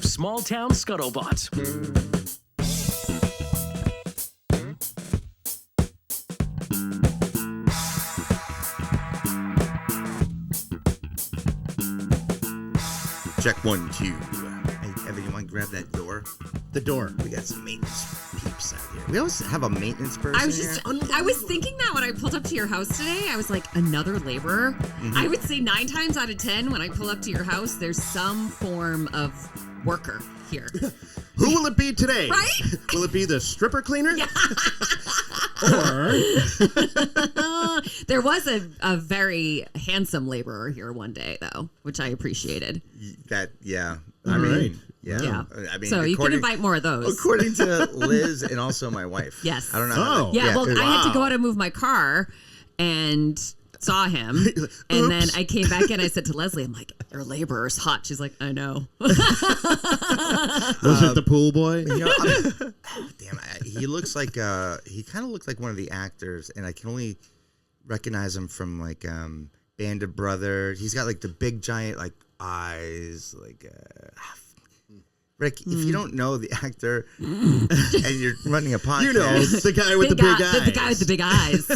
Small Town Scuttlebutt. Check 1, 2. Hey, Evan, you want to grab that door? The door. We got some maintenance peeps out here. We always have a maintenance person I was thinking that when I pulled up to your house today. I was like, another laborer? Mm-hmm. I would say 9 times out of 10 when I pull up to your house, there's some form of worker here. Who will it be today? Right? Will it be the stripper cleaner? Yeah. Or there was a very handsome laborer here one day, though, which I appreciated. Yeah. I mean, Yeah. I mean, so you can invite more of those. According to Liz and also my wife. Yes. I don't know. Oh. Yeah, well, I had to go out and move my car and saw him. And then I came back in. I said to Leslie, I'm like, your laborer's hot. She's like, I know. Was it the pool boy? You know, damn, he looks like he kind of looks like one of the actors, and I can only recognize him from like Band of Brothers. He's got like the big giant like eyes, like Rick. If you don't know the actor and you're running a podcast, You know, the guy with the big eyes. The guy with the big eyes.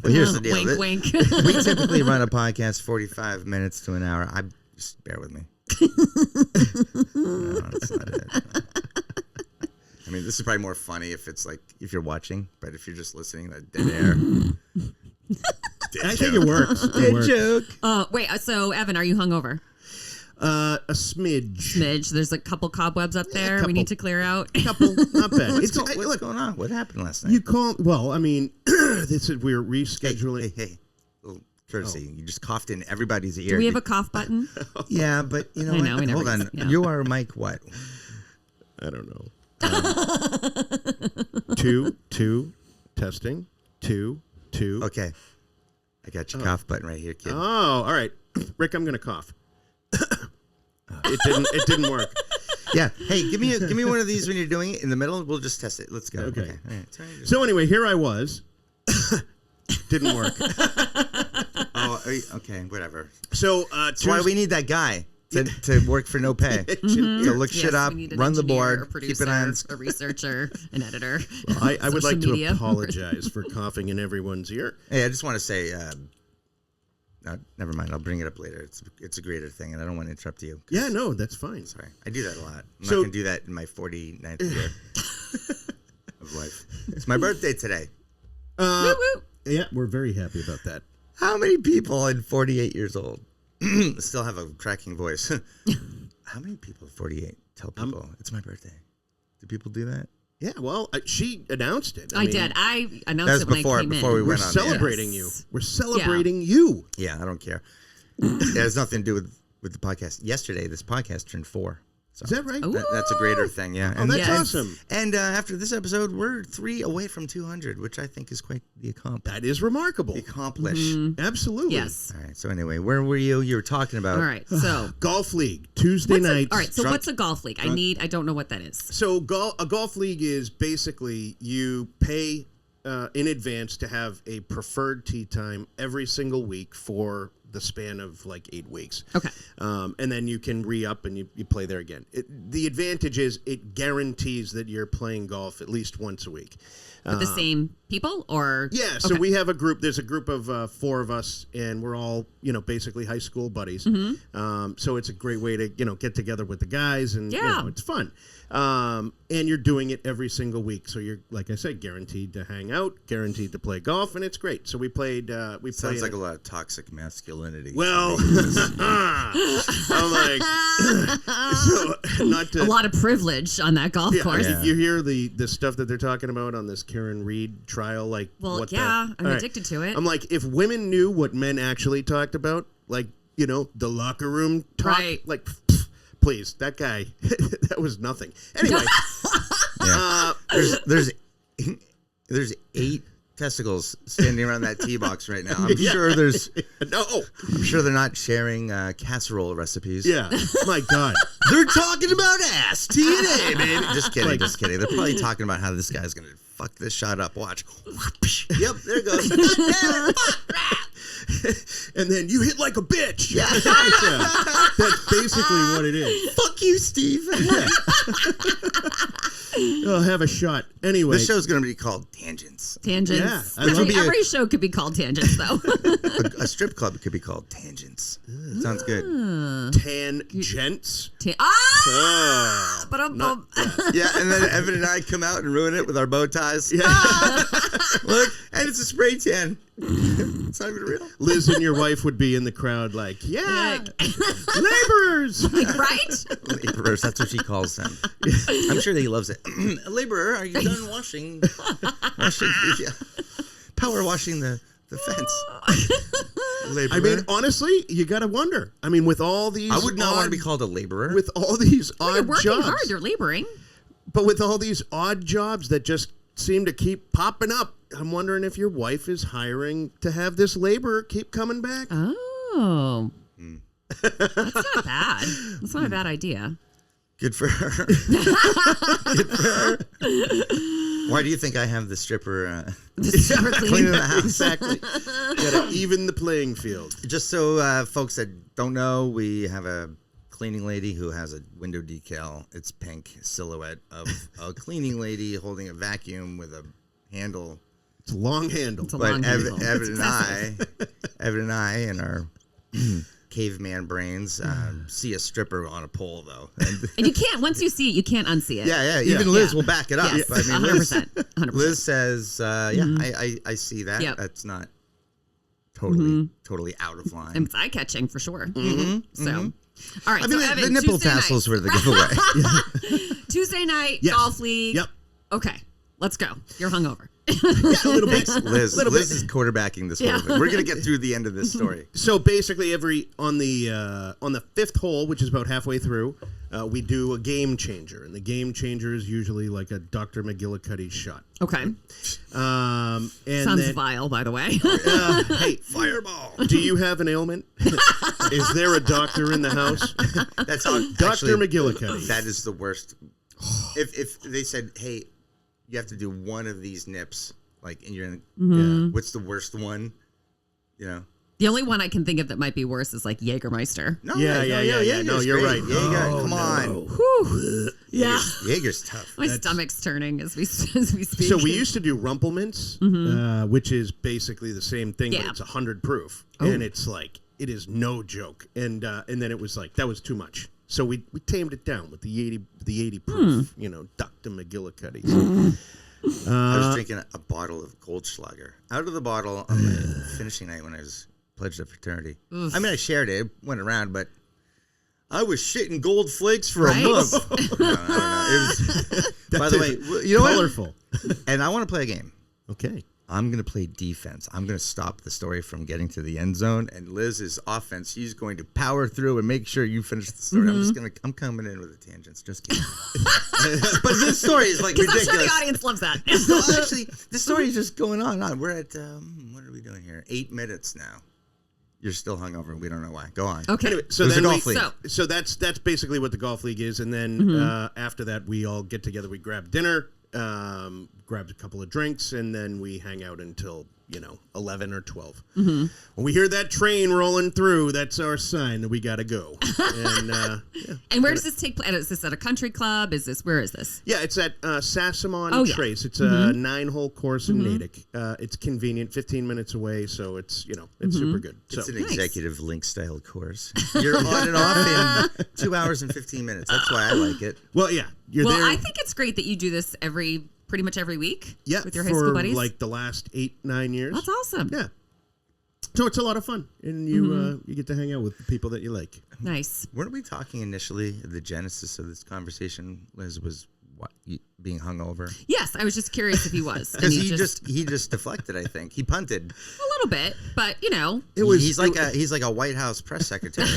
Well, here's the deal. Wink, wink. We typically run a podcast 45 minutes to an hour. Just bear with me. No, that's not it. I mean, this is probably more funny if it's like if you're watching, but if you're just listening, that dead air. I think it works. Dead joke. Wait, so Evan, are you hungover? A smidge. Smidge. There's a couple cobwebs up there couple. we need to clear out. Couple, not bad. What's going on? What happened last night? You call. Well, I mean, this is we're rescheduling. Hey. Little courtesy. You just coughed in everybody's ear. Do we have a cough button? Yeah, but you know I what? know, we never Hold on. use it, yeah. You are Mike what? I don't know. 2, testing. 2. Okay. I got your cough button right here, kid. Oh, all right. Rick, I'm gonna cough. It didn't work. Yeah. Hey, give me one of these when you're doing it in the middle. We'll just test it. Let's go. Okay. All right. So anyway, here I was. Didn't work. Oh, okay. Whatever. So That's why we need that guy to work for no pay. Mm-hmm. To look shit up, we need an run the engineer, board, a producer, keep it on. a researcher, an editor. Well, I would like to media. apologize for coughing in everyone's ear. Hey, I just want to say, never mind. I'll bring it up later. It's a greater thing, and I don't want to interrupt you. Yeah, no, that's fine. Sorry, I do that a lot. I'm So- not gonna do that in my 49th year of life. It's my birthday today. Woo woo. Yeah, we're very happy about that. How many people at 48 years old still have a cracking voice? How many people at 48 tell people it's my birthday? Do people do that? Yeah, well, she announced it. I did. I announced That was it when before I came we in. went We're on. celebrating Yes. you. We're celebrating you. Yeah, I don't care. It has nothing to do with the podcast. Yesterday, this podcast turned 4. So Is that right? that's a greater thing, yeah. Oh, that's Yes. awesome. And after this episode, we're 3 away from 200, which I think is quite the That is remarkable. accomplish. Absolutely. Yes. All right. So anyway, where were you? You were talking about. All right. So Golf league, Tuesday nights. all right. So Drunk- what's a golf league? I don't know what that is. So a golf league is basically you pay in advance to have a preferred tee time every single week for the span of like 8 weeks. Okay. And then you can re-up and you play there again. The advantage is it guarantees that you're playing golf at least once a week. With the same people or Yeah, so Okay. we have a group. There's a group of 4 of us, and we're all, basically high school buddies. So it's a great way to, get together with the guys, and Yeah. it's fun. And you're doing it every single week, so you're, like I said, guaranteed to hang out, guaranteed to play golf, and it's great. So we played. Sounds like a lot of toxic masculinity. Well, I'm like, so not to. a lot of privilege on that golf course. Yeah. You hear the stuff that they're talking about on this Karen Reed trial, like Well, what yeah, the, I'm all right. addicted to it. I'm like, if women knew what men actually talked about, like the locker room talk, Right. like, please, that guy, that was nothing. Anyway, there's 8 testicles standing around that tee box right now. I'm sure there's. no, I'm sure they're not sharing casserole recipes. yeah, my God. They're talking about ass TNA, baby. Just kidding, just kidding. They're probably talking about how this guy's gonna fuck this shot up. Watch. Yep, there it goes. And then you hit like a bitch. Yeah. That's basically what it is. Fuck you, Steve. I'll have a shot. Anyway. This show's going to be called Tangents. Tangents. Yeah, Every show could be called Tangents, though. A strip club could be called Tangents. Sounds good. Tangents. But Yeah, and then Evan and I come out and ruin it with our bow ties. Yeah. Look, and it's a spray tan. It's not even real. Liz and your wife would be in the crowd like, laborers. Right? Laborers, that's what she calls them. I'm sure that he loves it. Laborer, are you done washing power washing the fence? Laborer. I mean, honestly, you got to wonder. I mean, with all these... I would not want to be called a laborer. With all these odd you're working jobs. hard. You're laboring. But with all these odd jobs that just seem to keep popping up, I'm wondering if your wife is hiring to have this laborer keep coming back. Oh. That's not bad. That's not a bad idea. Good for her. Good for her. Why do you think I have the stripper cleaning the house? Exactly. Got to even the playing field. Just so folks that don't know, we have a cleaning lady who has a window decal. It's pink silhouette of a cleaning lady holding a vacuum with a handle. It's a long handle. It's a long handle. Evan and I in our caveman brains see a stripper on a pole though, and you can't. Once you see it, you can't unsee it. Yeah. Even Liz will back it up. Yes, I mean, 100%. Liz says, I see that. Yep. That's not totally out of line. It's eye catching for sure. So. All right, I mean, so Evan, the nipple Tuesday tassels night. were the giveaway. Tuesday night, Yes. golf league. Yep. Okay, let's go. You're hungover. Yeah, a little bit. Liz is quarterbacking this whole thing. We're gonna get through the end of this story. So basically, on the fifth hole, which is about halfway through, we do a game changer, and the game changer is usually like a Dr. McGillicuddy shot. Okay. And Sounds then, vile, by the way. hey, Fireball. do you have an ailment? Is there a doctor in the house? That's all. Dr. McGillicuddy. That is the worst. If they said, hey, you have to do one of these nips, like, and you're in, what's the worst one? You know. The only one I can think of that might be worse is like Jägermeister. No, Yeah. No, you're great. right. Jaeger, Oh, come no. on. Whew. Yeah. Jaeger's tough. My stomach's turning as we speak. So we used to do Rumpelmans, which is basically the same thing, but Yeah. it's 100 proof, and it's like it is no joke. And then it was like that was too much, so we tamed it down with the 80 proof, Dr. McGillicuddy. I was drinking a bottle of Goldschlager out of the bottle on my finishing night when I was pledged to fraternity. I mean, I shared it, went around, but I was shitting gold flakes for a month. No, I don't know. It was, by the way, you know Colorful. what? And I want to play a game. Okay. I'm going to play defense. I'm going to stop the story from getting to the end zone. And Liz is offense. She's going to power through and make sure you finish the story. I'm coming in with the tangents. Just kidding. But this story is like ridiculous. I'm sure the audience loves that. So actually, the story is just going on and on. We're at, what are we doing here? 8 minutes now. You're still hungover and we don't know why. Go on. Okay. Anyway, so There's then a golf league. So that's basically what the golf league is, and then after that we all get together. We grab dinner, grab a couple of drinks, and then we hang out until 11 or 12. When we hear that train rolling through, that's our sign that we got to go. And And where does this take place? Is this at a country club? Where is this? yeah, it's at Sassamon Oh, yeah. Trace. It's a 9-hole course in Natick. It's convenient, 15 minutes away, so it's it's super good. It's So an executive link style course. You're on and off in 2 hours and 15 minutes. That's why I like it. well, yeah, you're Well, there. I think it's great that you do this pretty much every week. Yeah, with your high school buddies. like the last 8-9 years. That's awesome. Yeah. So it's a lot of fun, and you get to hang out with the people that you like. Nice. Weren't we talking initially, the genesis of this conversation, Liz, was being hungover? Yes, I was just curious if he was. Because he just deflected, I think. He punted. A little bit, but He's like a White House press secretary.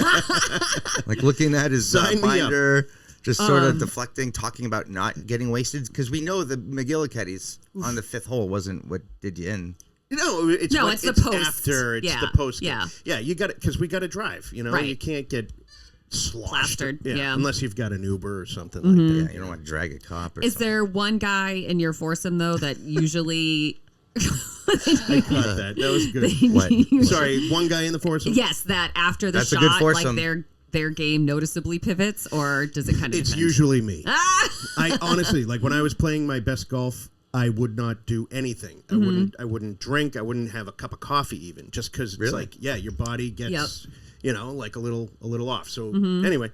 Like looking at his Sign me up. binder, just sort of deflecting, talking about not getting wasted. Because we know the McGillicuddy's on the 5th hole wasn't what did you in. It's the post. after. It's Yeah, the post. yeah. Yeah, you got it because we got to drive. Right. You can't get sloshed. Plastered, yeah. Unless you've got an Uber or something like that. Yeah, you don't want to drag a cop or is something. there one guy in your foursome though that usually? I caught that. That was good. What? Sorry, one guy in the foursome. Yes, that after the That's a shot, good like foursome. they're their game noticeably pivots, or does it kind of? It's depend? usually me. I honestly, like when I was playing my best golf, I would not do anything. I wouldn't drink. I wouldn't have a cup of coffee even, just because it's like, your body gets, like a little off. So anyway,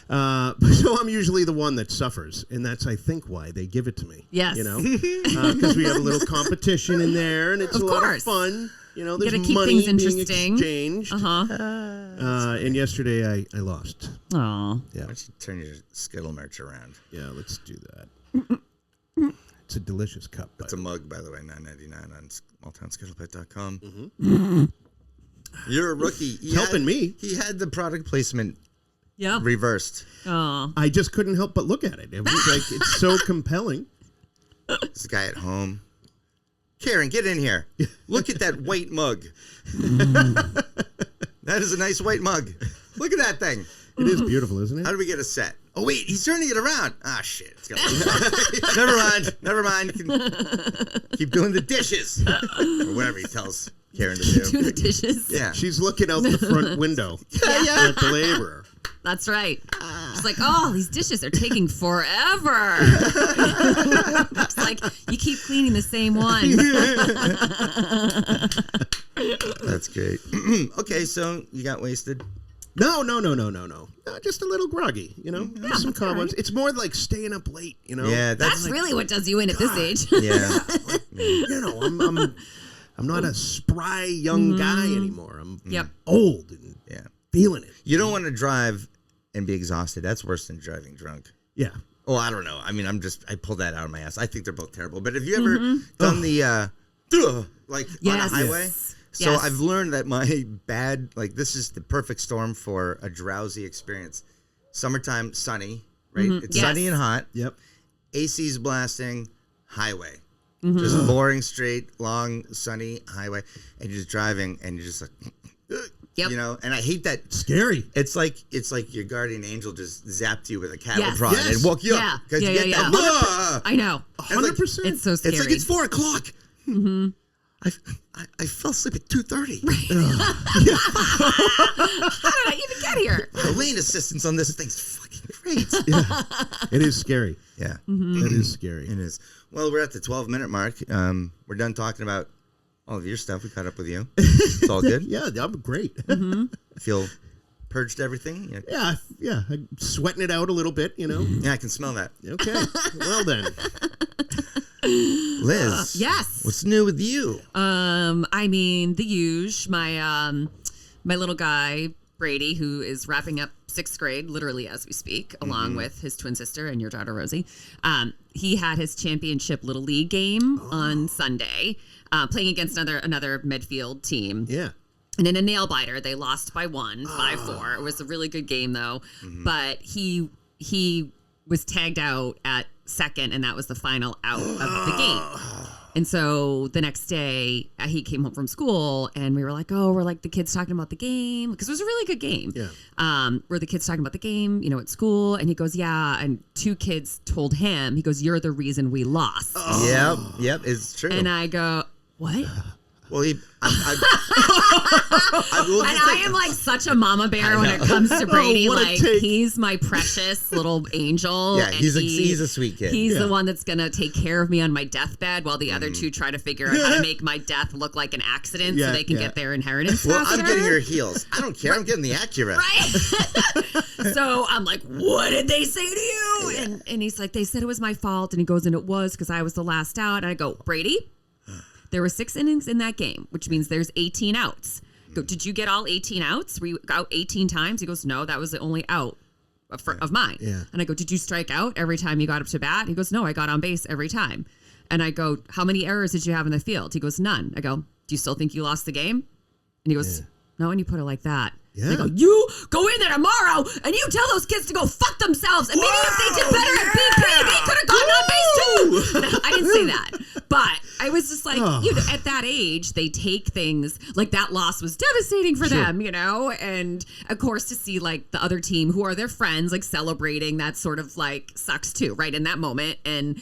so I'm usually the one that suffers, and that's, I think, why they give it to me. Yes. Because we have a little competition in there, and it's a lot of fun. There's gotta keep money things being interesting. exchanged. And yesterday I lost. Oh. Yeah. Why don't you turn your Skittle merch around? Yeah, let's do that. It's a delicious cup. It's a mug, by the way, $9.99 on smalltownscuttlebutt.com. Mm-hmm. You're a rookie. Helping me. He had the product placement Yeah. reversed. Oh. I just couldn't help but look at it. It was like, it's so compelling. This guy at home. Karen, get in here. Look at that white mug. That is a nice white mug. Look at that thing. It is beautiful, isn't it? How do we get a set? Oh, wait, he's turning it around. Ah, shit. It's Never mind. Keep doing the dishes. Or whatever he tells Karen to do. Do the dishes. Yeah. She's looking out the front window at the laborer. That's right. She's like, oh, these dishes are taking forever. It's like, you keep cleaning the same one. That's great. Okay, so you got wasted. No. Just a little groggy, some cobwebs. right. It's more like staying up late, Yeah, That's like, really what does you in at this age. Yeah. I'm not a spry young guy anymore. I'm Yep. old and feeling it. You don't want to drive and be exhausted. That's worse than driving drunk. Yeah. Oh, I don't know. I mean, I pulled that out of my ass. I think they're both terrible. But have you ever done the, on a highway? So Yes. I've learned that my this is the perfect storm for a drowsy experience. Summertime, sunny, right? It's Yes. sunny and hot. Yep. AC's blasting, highway. Just boring, straight, long, sunny highway. And you're just driving and you're just like, Yep. and I hate that. Scary. It's like your guardian angel just zapped you with a cattle Yes. prod Yes. and woke you Yeah. up. 'Cause Yeah, you yeah, get yeah. that, I know. 100%. It's so scary. It's like it's 4 o'clock. I fell asleep at 2:30. How did I even get here? The lane assistance on this thing's fucking great. It is scary. Yeah, It is scary. it is. Well, we're at the 12-minute mark. We're done talking about all of your stuff. We caught up with you. It's all good. Yeah, I'm great. I feel purged everything. Yeah. I'm sweating it out a little bit, Yeah, I can smell that. Okay. Well then. Liz. Yes. What's new with you? I mean, the huge. My little guy Brady, who is wrapping up 6th grade, literally as we speak, along with his twin sister and your daughter Rosie. He had his championship little league game on Sunday, playing against another midfield team. Yeah. And in a nail biter, they lost by 5-4. It was a really good game though, but he was tagged out at 2nd, and that was the final out of the game. And so the next day, he came home from school, and we were like, the kids talking about the game, because it was a really good game. Yeah. Were the kids talking about the game, at school? And he goes, yeah. And 2 kids told him, he goes, you're the reason we lost. Yep, it's true. And I go, what? Well, I am like such a mama bear when it comes to Brady. What a Like take. he's my precious little angel. Yeah, and he's a sweet kid. He's Yeah. the one that's gonna take care of me on my deathbed, while the other 2 try to figure out how to make my death look like an accident so Yeah, they can yeah. get their inheritance Well, faster. I'm getting your heels. I don't care. I'm getting the Acura. Right. So I'm like, what did they say to you? And he's like, they said it was my fault. And he goes, and it was because I was the last out. And I go, Brady, there were 6 innings in that game, which means there's 18 outs. I go, did you get all 18 outs? Were you out 18 times? He goes, no, that was the only out of mine. Yeah. And I go, did you strike out every time you got up to bat? He goes, no, I got on base every time. And I go, how many errors did you have in the field? He goes, none. I go, do you still think you lost the game? And he goes, no, when you put it like that. Yeah. And I go, you go in there tomorrow and you tell those kids to go fuck themselves. And maybe if they did better at BP, they could have gotten on base too. I didn't say that. But I was just like, at that age, they take things like that loss was devastating for them, and of course to see like the other team who are their friends, like celebrating, that sort of like sucks too, right? In that moment. And,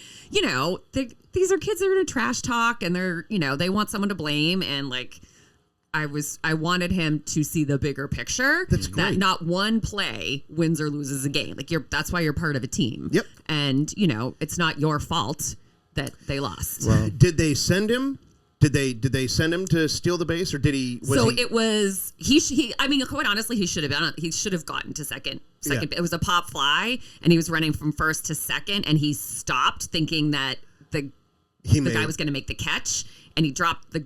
these are kids that are going to trash talk, and they're, they want someone to blame, and like, I wanted him to see the bigger picture. That's that great. not one play wins or loses a game. Like that's why you're part of a team. Yep. And it's not your fault that they lost. Well, Did they send him? Did they send him to steal the base, or did he? It was he. I mean, quite honestly, he should have been. He should have gotten to second. Yeah. It was a pop fly, and he was running from first to second, and he stopped thinking that the guy was going to make the catch, and he dropped the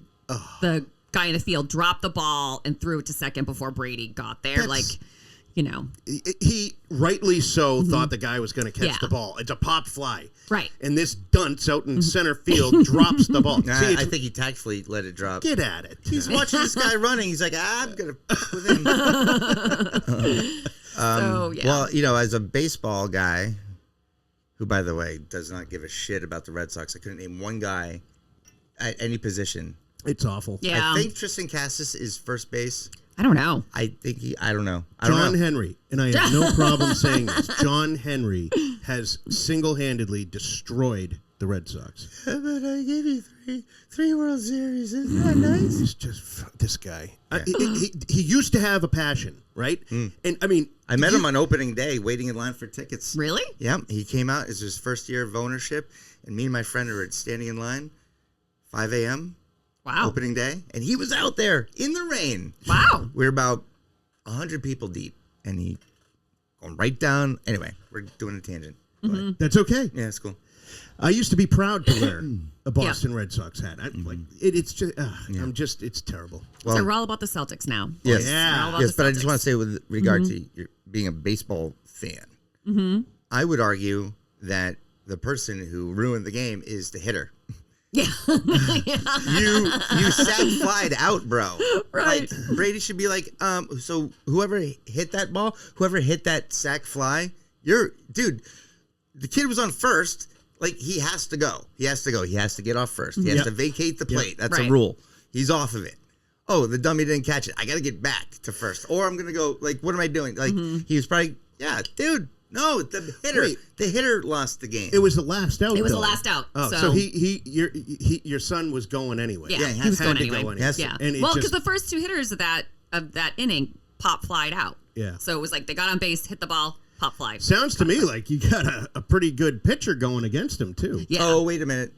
guy in the field dropped the ball and threw it to second before Brady got there. He rightly so thought the guy was going to catch the ball. It's a pop fly. Right. And this dunce out in center field drops the ball. Nah, See, I think he tactfully let it drop. get at it. He's watching this guy running. He's like, I'm going to fuck with him. Well, as a baseball guy, who, by the way, does not give a shit about the Red Sox, I couldn't name one guy at any position. It's awful. Yeah. I think Tristan Cassis is first base. I don't know. I don't know. John Henry, and I have no problem saying this, John Henry has single-handedly destroyed the Red Sox. But I gave you three World Series. Isn't that nice? He's just this guy. He used to have a passion, right? And I mean, I met him on opening day, waiting in line for tickets. Really? Yeah, he came out. It was his first year of ownership, and me and my friend were standing in line, 5 a.m. Wow. Opening day, and he was out there in the rain. Wow. We were about 100 people deep, and he going right down. Anyway, we're doing a tangent. that's okay. Yeah, it's cool. I used to be proud to wear a Boston Red Sox hat. It's just, it's terrible. Well, So we're all about the Celtics now. yes, Yeah. We're all about yes, the but I just Celtics. want to say, with regard to your being a baseball fan, I would argue that the person who ruined the game is the hitter. Yeah. You sack flied out, bro. Right. Like, Brady should be like, so whoever hit that ball, whoever hit that sack fly, dude, the kid was on first. Like, he has to go. He has to go. He has to get off first. He has to vacate the plate. That's a Right. rule. He's off of it. Oh, the dummy didn't catch it. I got to get back to first. Or I'm going to go, like, what am I doing? Like, he was probably, dude. No, the hitter. Wait. The hitter lost the game. It was the last out. It was though. the last out. Oh, so your son was going anyway. Yeah, he he was had going to anyway. go anyway. Yes. Yeah. And it Well, just- because the first two hitters of that inning pop flied out. Yeah. So it was like they got on base, hit the ball, pop fly. Sounds to me like you got a pretty good pitcher going against him too. Yeah. Oh, wait a minute.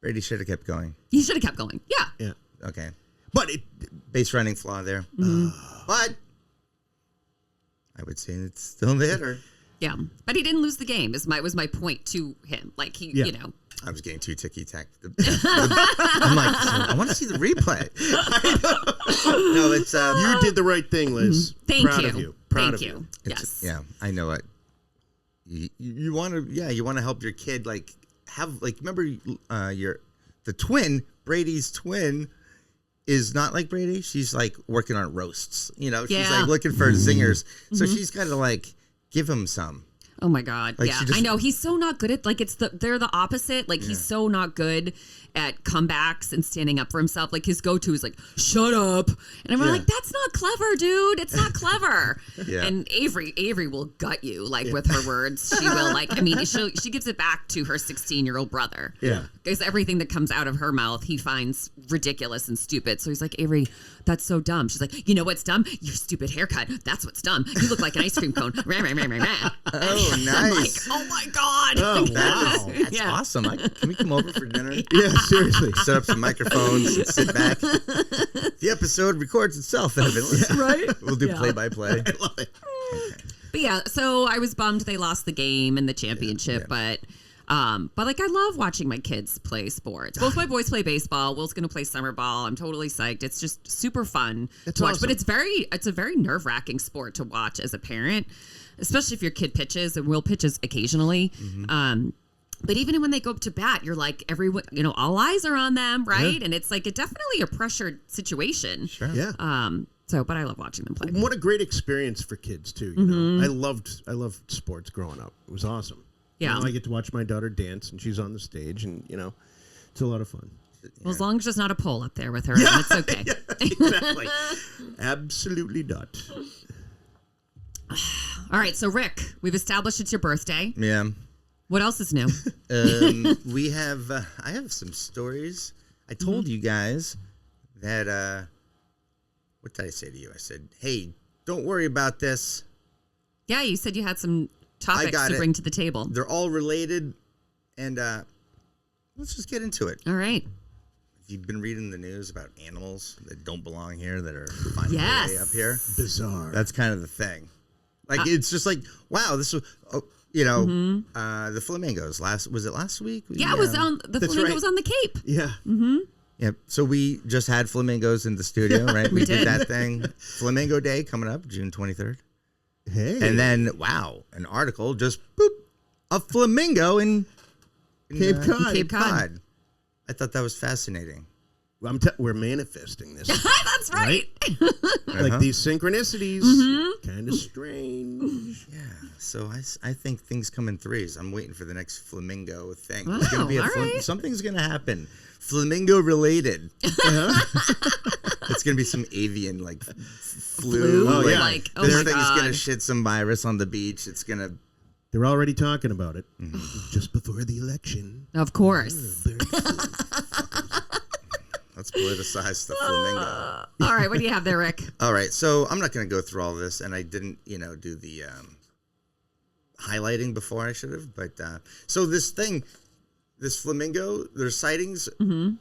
Brady should have kept going. He should have kept going. Yeah. Yeah. Okay. But Base running flaw there. But I would say it's still the hitter. Yeah. But he didn't lose the game. Was my point to him. Like he, I was getting too ticky-tack. I'm like, I want to see the replay. No, it's you did the right thing, Liz. Thank Proud you. of you. Proud Thank of you. you. Yes. Yeah, I know it. You want to help your kid have remember the twin, Brady's twin is not like Brady. She's like working on roasts. She's like looking for zingers. So she's got to give him some. Oh my God. Like, yeah. she just- I know. He's so not good at they're the opposite. Like he's so not good at comebacks and standing up for himself. Like his go-to is like, shut up. And I'm like, that's not clever, dude. It's not clever. Yeah. And Avery will gut you with her words. She will she gives it back to her 16-year-old brother. Yeah. Because everything that comes out of her mouth, he finds ridiculous and stupid. So he's like, Avery, that's so dumb. She's like, you know what's dumb? Your stupid haircut. That's what's dumb. You look like an ice cream cone. Rah, rah, rah, rah, rah. Oh, nice. I'm like, oh my God. Oh, wow. That's awesome. Can we come over for dinner? Yeah, seriously. Set up some microphones and sit back. The episode records itself, Evan. Right? We'll do Yeah. play-by-play. I love it. But yeah, so I was bummed they lost the game and the championship, but I love watching my kids play sports. Both my boys play baseball. Will's going to play summer ball. I'm totally psyched. It's just super fun to watch. awesome. But it's a very nerve-wracking sport to watch as a parent, especially if your kid pitches, and Will pitches occasionally. But even when they go up to bat, you're like, everyone, all eyes are on them, right? And it's like definitely a pressured situation. Sure. Yeah. But I love watching them play. What a great experience for kids too. You know, I loved sports growing up. It was awesome. Yeah. I get to watch my daughter dance, and she's on the stage, and it's a lot of fun. Well, as long as there's not a pole up there with her, then it's okay. Exactly. Absolutely not. All right, so Rick, we've established it's your birthday. Yeah. What else is new? We have. I have some stories. I told you guys that what did I say to you? I said, hey, don't worry about this. Yeah, you said you had some topics to bring to the table. They're all related, and let's just get into it. All right. You've been reading the news about animals that don't belong here that are finding their way up here. Bizarre. That's kind of the thing. Like it's just like, wow, this was, the flamingos. Was it last week? Yeah, it was on the flamingo was on the Cape. Yeah. Mm-hmm. Yep. So we just had flamingos in the studio, right? We did did that thing. Flamingo Day coming up, June 23rd. Hey. And then, wow, an article just a flamingo in Cape Cod. Cape Cod. I thought that was fascinating. We're manifesting this. That's right. Like these synchronicities, kind of strange. Yeah. So I think things come in threes. I'm waiting for the next flamingo thing. Wow, It's gonna be all right. something's going to happen. Flamingo related. It's going to be some avian like flu. Oh, yeah. Like, oh this my thing is going God. to shit some virus on the beach. It's going to. They're already talking about it just before the election. Of course. Let's politicize the flamingo. All right, what do you have there, Rick? All right, so I'm not going to go through all this, and I didn't, do the highlighting before I should have. But so this flamingo, there's sightings. There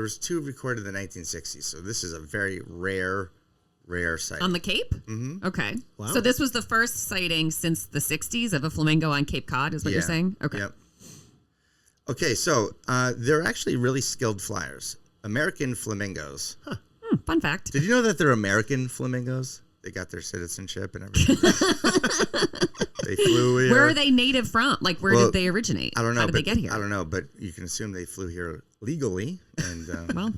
was 2 recorded in the 1960s, so this is a very rare sighting. On the Cape? Mm-hmm. Okay. Wow. So this was the first sighting since the 60s of a flamingo on Cape Cod, is what you're saying? Okay. Yep. Okay, so they're actually really skilled flyers. American flamingos. Huh. Fun fact. Did you know that they're American flamingos? They got their citizenship and everything. They flew here. Where are they native from? Like, where did they originate? I don't know. How did they get here? I don't know, but you can assume they flew here legally. And Well,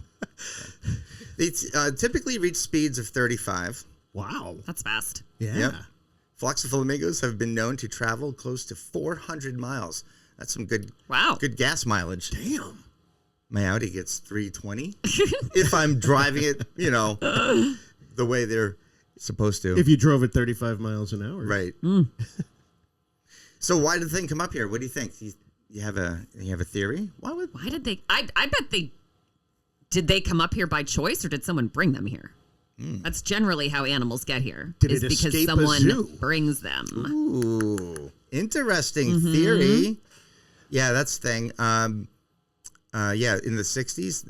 they typically reach speeds of 35. Wow. that's fast. Yeah. Yep. Flocks of flamingos have been known to travel close to 400 miles. That's some good gas mileage. Damn. My Audi gets 320 if I'm driving it, the way they're supposed to. If you drove at 35 miles an hour. Right. So why did the thing come up here? What do you think? You have a theory? Why did they? I bet they. Did they come up here by choice, or did someone bring them here? That's generally how animals get here. Did is it because escape a someone zoo? brings them. Ooh, interesting theory. Yeah, that's the thing. In the 60s,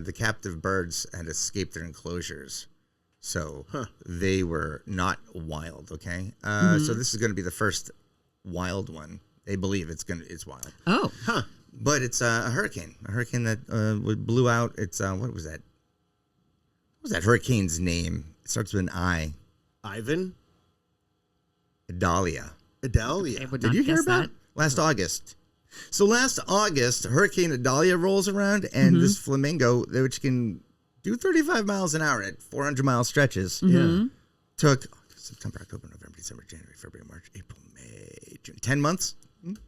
the captive birds had escaped their enclosures. So they were not wild, okay? So this is going to be the first wild one. They believe it's wild. Oh. Huh. But it's a hurricane that blew out. It's what was that? What was that hurricane's name? It starts with an I. Ivan? Idalia. Idalia. I would Did not you hear guess about that. last August? So last August, Hurricane Idalia rolls around, and this flamingo, which can do 35 miles an hour at 400-mile stretches, took September, October, November, December, January, February, March, April, May, June. 10 months? Did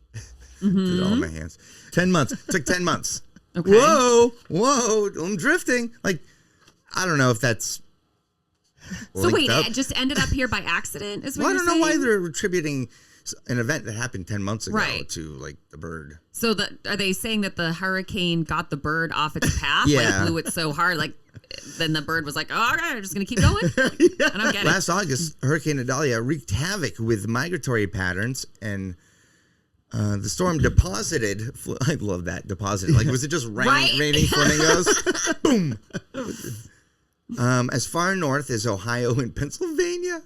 it all in my hands. 10 months. Took 10 months. Okay. Whoa, I'm drifting. Like, I don't know if that's So wait, up. it just ended up here by accident? Is what Well, I you're don't know why saying? they're attributing an event that happened 10 months ago Right. to, like, the bird. So are they saying that the hurricane got the bird off its path? Yeah. Like blew it so hard, like then the bird was like, "Oh, okay, I'm just gonna keep going." I don't get it. Last August, Hurricane Idalia wreaked havoc with migratory patterns, and the storm deposited. I love that deposited. Like, was it just raining flamingos? Boom. As far north as Ohio and Pennsylvania.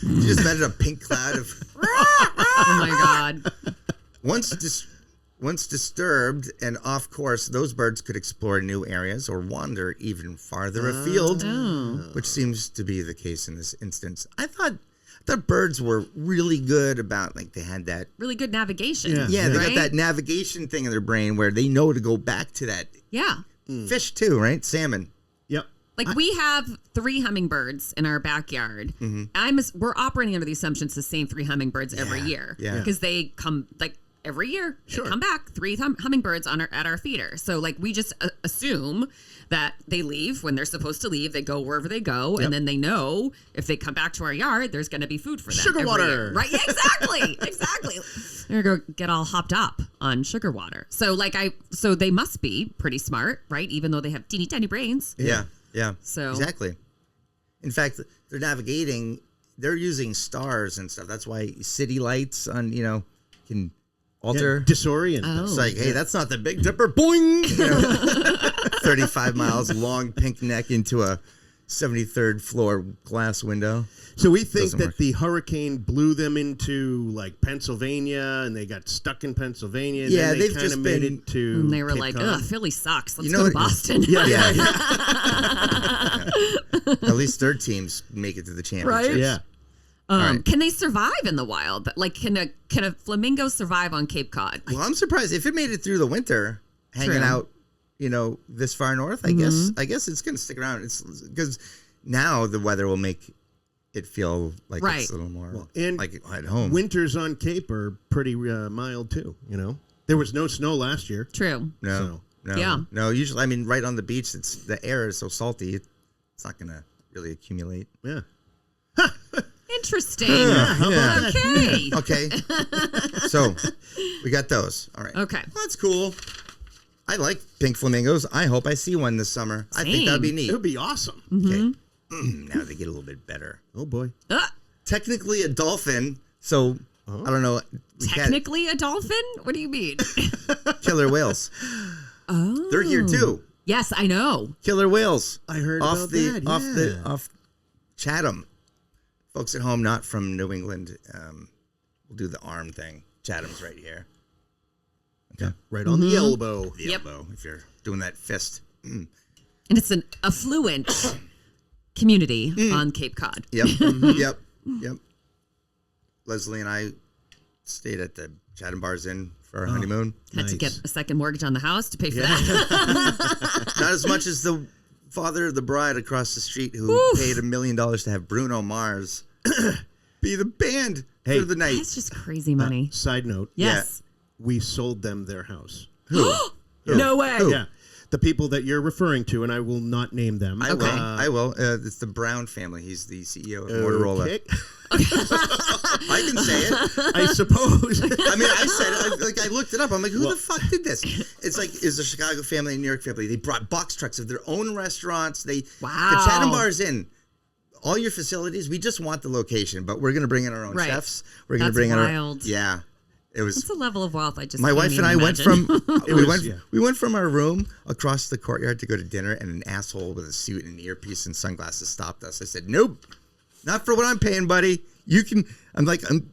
You just imagine a pink cloud of. Oh my God. Once disturbed and off course, those birds could explore new areas or wander even farther afield, which seems to be the case in this instance. I thought birds were really good about, like, they had that. Really good navigation. Yeah, they right? got that navigation thing in their brain where they know to go back to that Yeah. fish too, right? Salmon. Yep. Like we have 3 hummingbirds in our backyard. We're operating under the assumption it's the same 3 hummingbirds every year. Yeah. Because they come like every year. Sure. They come back 3 hummingbirds at our feeder. So like we just assume that they leave when they're supposed to leave. They go wherever they go, and then they know if they come back to our yard, there's going to be food for them. Sugar every water. year. Right? Yeah, exactly. Exactly. They're going to go get all hopped up on sugar water. So so they must be pretty smart, right? Even though they have teeny tiny brains. Yeah. Yeah. So exactly. In fact, they're navigating. They're using stars and stuff. That's why city lights on can alter. Disorient. Oh. It's like, hey, that's not the Big Dipper. Boing. 35 miles long pink neck into a 73rd floor glass window. So we think Doesn't that work. the hurricane blew them into like Pennsylvania, and they got stuck in Pennsylvania. And Yeah, then they they've kind just of made been- it to. and they were Cape like, Cod. ugh, Philly sucks. Let's You know go to what- Boston. Yeah. At least their teams make it to the championships. Right? Yeah. right. Can they survive in the wild? Like, can a flamingo survive on Cape Cod? Well, I'm surprised if it made it through the winter, hanging True. out, this far north. I guess it's going to stick around. It's because now the weather will make it feel like Right. it's a little more and like at home. Winters on Cape are pretty mild too. There was no snow last year. True. No. Yeah. No. Usually, I mean, right on the beach, the air is so salty, it's not going to really accumulate. Yeah. Interesting. Yeah. Okay. Okay. So we got those. All right. Okay. Well, that's cool. I like pink flamingos. I hope I see one this summer. I think that'd be neat. It would be awesome. Okay. Now they get a little bit better. Oh boy. Technically a dolphin, so I don't know. We can't Technically a dolphin? What do you mean? killer whales. Oh. They're here too. Yes, I know. Killer whales. I heard off about the that. off Chatham. Folks at home not from New England, will do the arm thing. Chatham's right here. Okay. Right on the elbow. The Yep. elbow, if you're doing that fist. And it's an affluent community on Cape Cod. Yep. Yep. Leslie and I stayed at the Chatham Bars Inn for our honeymoon. Had to Nice. get a second mortgage on the house to pay for that. Not as much as the father of the bride across the street who paid $1 million to have Bruno Mars be the band Hey. for the night. That's just crazy money. Side note. Yes. We sold them their house. No way. Who? Yeah. The people that you're referring to, and I will not name them. I will. I will. It's the Brown family. He's the CEO of Motorola. Okay. I can say it. I suppose. I mean, I said it. I looked it up. I'm like, who the fuck did this? It's like, is a Chicago family, a New York family. They brought box trucks of their own restaurants. Wow. The Chatham Bars Inn. All your facilities, we just want the location, but we're going to bring in our own Right. chefs. We're going to That's bring in our wild. Yeah. It was It's a level of wealth I just my can't wife and even I went imagine. from we went from our room across the courtyard to go to dinner, and an asshole with a suit and an earpiece and sunglasses stopped us. I said, "Nope, not for what I'm paying, buddy. You can."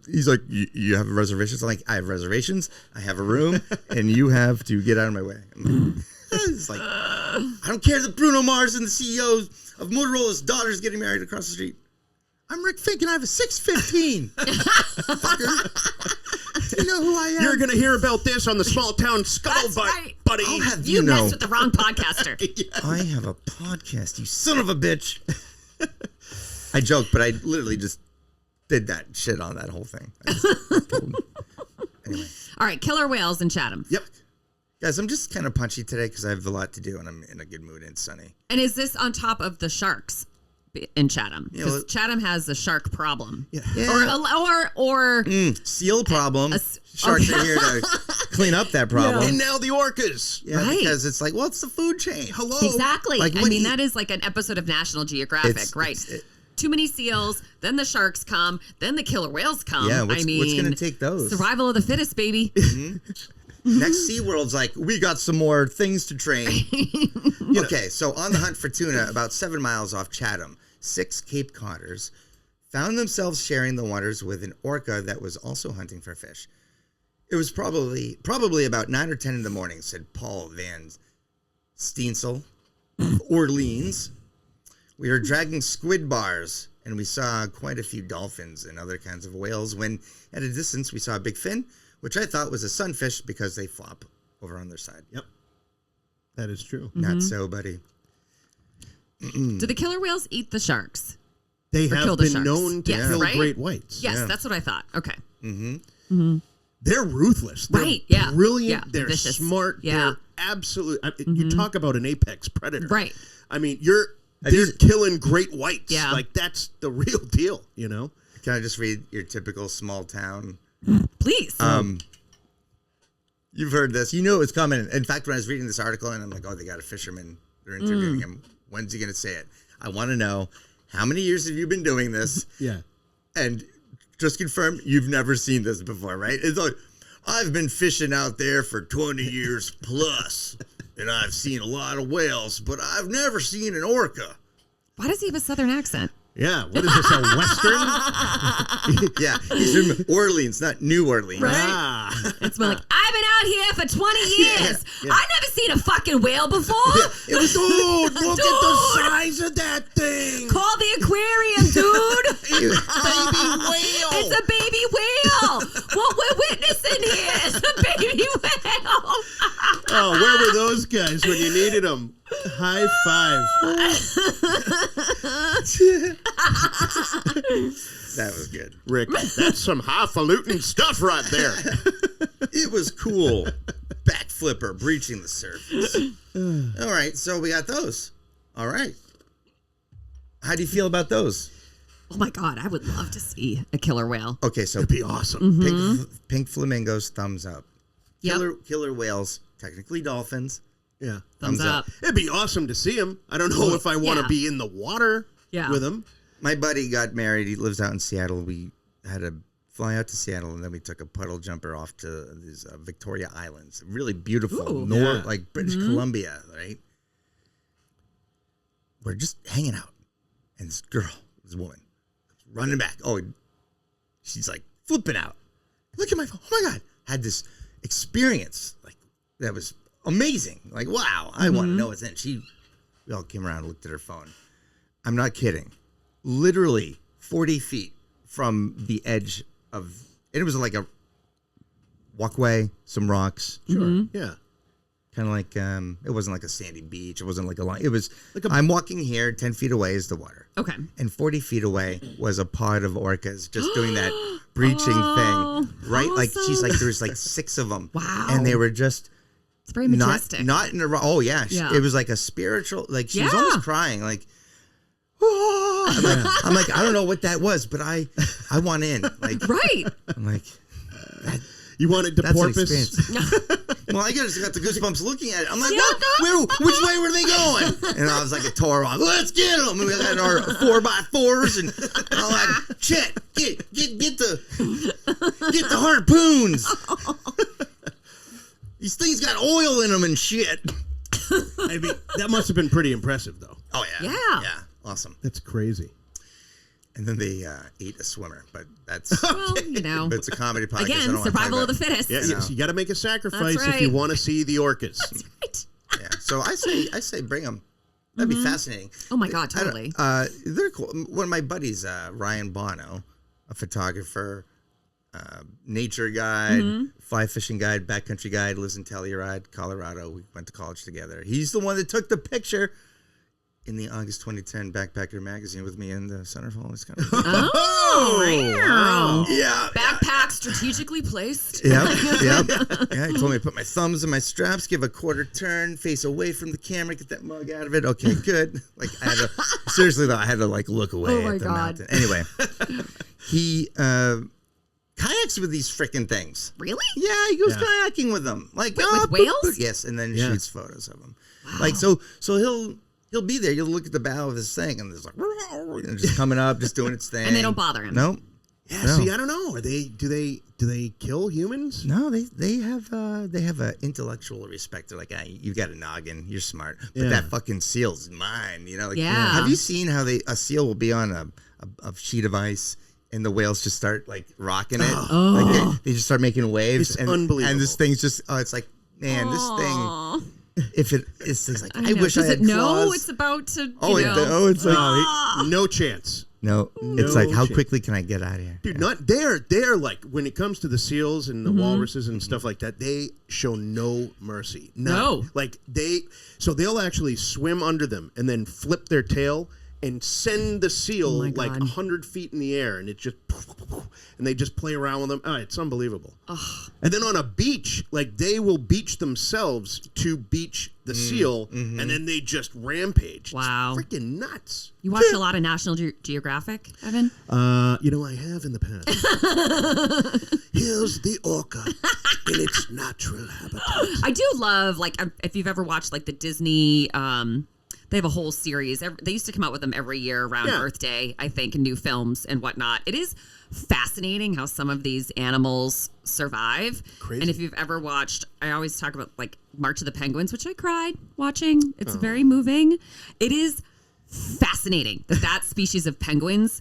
He's like, "You have reservations?" I'm like, "I have reservations. I have a room, and you have to get out of my way." I'm like, it's like, I don't care that Bruno Mars and the CEO of Motorola's daughter is getting married across the street. I'm Rick Fink, and I have a 615. Fucker. You know who I am? You're going to hear about this on the small town Scuttlebutt, right. buddy. I'll have You know. messed with the wrong podcaster. I have a podcast, you son of a bitch. I joke, but I literally just did that shit on that whole thing. Anyway. All right, killer whales in Chatham. Yep. Guys, I'm just kind of punchy today because I have a lot to do and I'm in a good mood and it's sunny. And is this on top of the sharks in Chatham? You know, Because Chatham has a shark problem. Yeah. Or Seal problem. Sharks are here to clean up that problem. And now the orcas. Yeah, Right. because it's like, well, it's the food chain. Hello. exactly. Like, I what mean, do you- that is like an episode of National Geographic, right? Too many seals, then the sharks come, then the killer whales come. Yeah, what's going to take those? Survival of the fittest, baby. Next SeaWorld's like, we got some more things to train. Okay, so on the hunt for tuna, about 7 miles off Chatham, 6 Cape Codders found themselves sharing the waters with an orca that was also hunting for fish. It was probably about 9 or 10 in the morning, said Paul Van Steensel, Orleans. We were dragging squid bars, and we saw quite a few dolphins and other kinds of whales when, at a distance, we saw a big fin, which I thought was a sunfish because they flop over on their side. Yep. That is true. Not so, buddy. Do the killer whales eat the sharks? They Or have kill the been sharks. known to Yes, kill right? great whites. Yes, Yeah. that's what I thought. Okay. They're ruthless. They're Right, yeah. brilliant. Yeah, They're vicious. smart. Yeah. They're absolute. You talk about an apex predator. Right. I mean, Have they're you- killing great whites. Yeah. Like, that's the real deal, you know? Can I just read your typical small town? Please. You've heard this. You knew it was coming. In fact, when I was reading this article, and I'm like, oh, they got a fisherman. They're interviewing him. When's he going to say it? I want to know, how many years have you been doing this? Yeah. And just confirm you've never seen this before, right? It's like, I've been fishing out there for 20 years plus, and I've seen a lot of whales, but I've never seen an orca. Why does he have a Southern accent? Yeah. What is this, a Western? Yeah, he's from Orleans, not New Orleans. Right. Ah. It's more like, I've been out here for 20 years. Yeah. I've never seen a fucking whale before. It was, Dude, look at the Dude. size of that thing. Call the aquarium, dude. Baby whale. It's a baby whale. What we're witnessing here is a baby whale. Oh, where were those guys when you needed them? High five. that was good. Rick, that's some highfalutin stuff right there. It was cool. Backflipper breaching the surface. All right, so we got those. All right. How do you feel about those? Oh my God, I would love to see a killer whale. Okay, so That'd be awesome. pink flamingos, thumbs up. Yep. Killer whales, technically dolphins. Yeah. Thumbs up. It'd be awesome to see him. I don't know if I want to Yeah. be in the water with him. My buddy got married. He lives out in Seattle. We had to fly out to Seattle, and then we took a puddle jumper off to these Victoria Islands. Really beautiful, Yeah. like British Columbia, right? We're just hanging out, and this girl, this woman, running back. Oh, she's like flipping out. Look at my phone. Oh my God. Had this experience like that was amazing. Like, wow, I want to know what's in it. We all came around and looked at her phone. I'm not kidding. Literally 40 feet from the edge of, and it was like a walkway, some rocks. Sure. Yeah. Kind of like, it wasn't like a sandy beach. It wasn't like a line. It was like I'm walking here, 10 feet away is the water. Okay. And 40 feet away was a pod of orcas just doing that breaching thing. Right? Like, she's like, there's like 6 of them. Wow. And they were just It's very majestic. not in a row. Oh, yeah. Yeah. It was like a spiritual, like she was Yeah. almost crying. Like, I'm like, I don't know what that was, but I want in. Like, Right. I'm like, You wanted to that's an porpoise? experience. Well, I just got the goosebumps looking at it. I'm like, Yeah, what? Which way were they going? And I was like a Toro. Let's get them. And we had our 4x4s, and I'm like, Chet, get the harpoons. These things got oil in them and shit. I mean, that must have been pretty impressive, though. Oh yeah, Yeah. yeah, awesome. That's crazy. And then they ate a swimmer, but that's Well, you know. but it's a comedy podcast. I Again, don't wanna survival talk of the about- fittest. Yeah, know. you got to make a sacrifice That's if you right. want to see the orcas. Right. Yeah, so I say bring them. That'd be fascinating. Oh my God, totally. They're cool. One of my buddies, Ryan Bono, a photographer, nature guide, fly fishing guide, backcountry guide, lives in Telluride, Colorado. We went to college together. He's the one that took the picture in the August 2010 Backpacker magazine with me in the centerfold. It's kind of Wow. yeah. Backpack strategically placed. Yep. Yeah, he told me to put my thumbs in my straps, give a quarter turn, face away from the camera, get that mug out of it. Okay, good. Like I had to, seriously though, I had to like look away Oh my at the God. mountain. Anyway, he kayaks with these freaking things. Really? Yeah, he goes Yeah. kayaking with them. Like Wait, oh, with whales? Yes, and then Yeah. shoots photos of them. Like so he'll be there. You'll look at the bow of this thing, and there's like and just coming up, just doing its thing. And they don't bother him. Nope. Yeah, No. see, I don't know. Are they? Do they kill humans? No, they have a intellectual respect. They're like, you got a noggin, you're smart, but Yeah. that fucking seal's mine. You know, like, Yeah. Have you seen how a seal will be on a sheet of ice and the whales just start like rocking it? Oh. Like they just start making waves. It's and, unbelievable. And this thing's just it's like, man, Aw. this thing. If it's like, I know. wish Does I had it know claws. it's about to? Oh, you know. it's like No chance. no. It's No like, how chance. quickly can I get out of here? Dude, not they're like when it comes to the seals and the walruses and stuff like that, they show no mercy. None. No. Like they'll actually swim under them and then flip their tail and send the seal Oh my like God. 100 feet in the air, and it just and they just play around with them. Oh, it's unbelievable. And then on a beach, like they will beach themselves to beach the seal, and then they just rampage. Wow. It's freaking nuts. You watch a lot of National Geographic, Evan? You know, I have in the past. Here's the orca in its natural habitat. I do love, like, if you've ever watched, like, the Disney They have a whole series. They used to come out with them every year around Earth Day, I think, in new films and whatnot. It is fascinating how some of these animals survive. Crazy. And if you've ever watched, I always talk about like March of the Penguins, which I cried watching. It's very moving. It is fascinating that species of penguins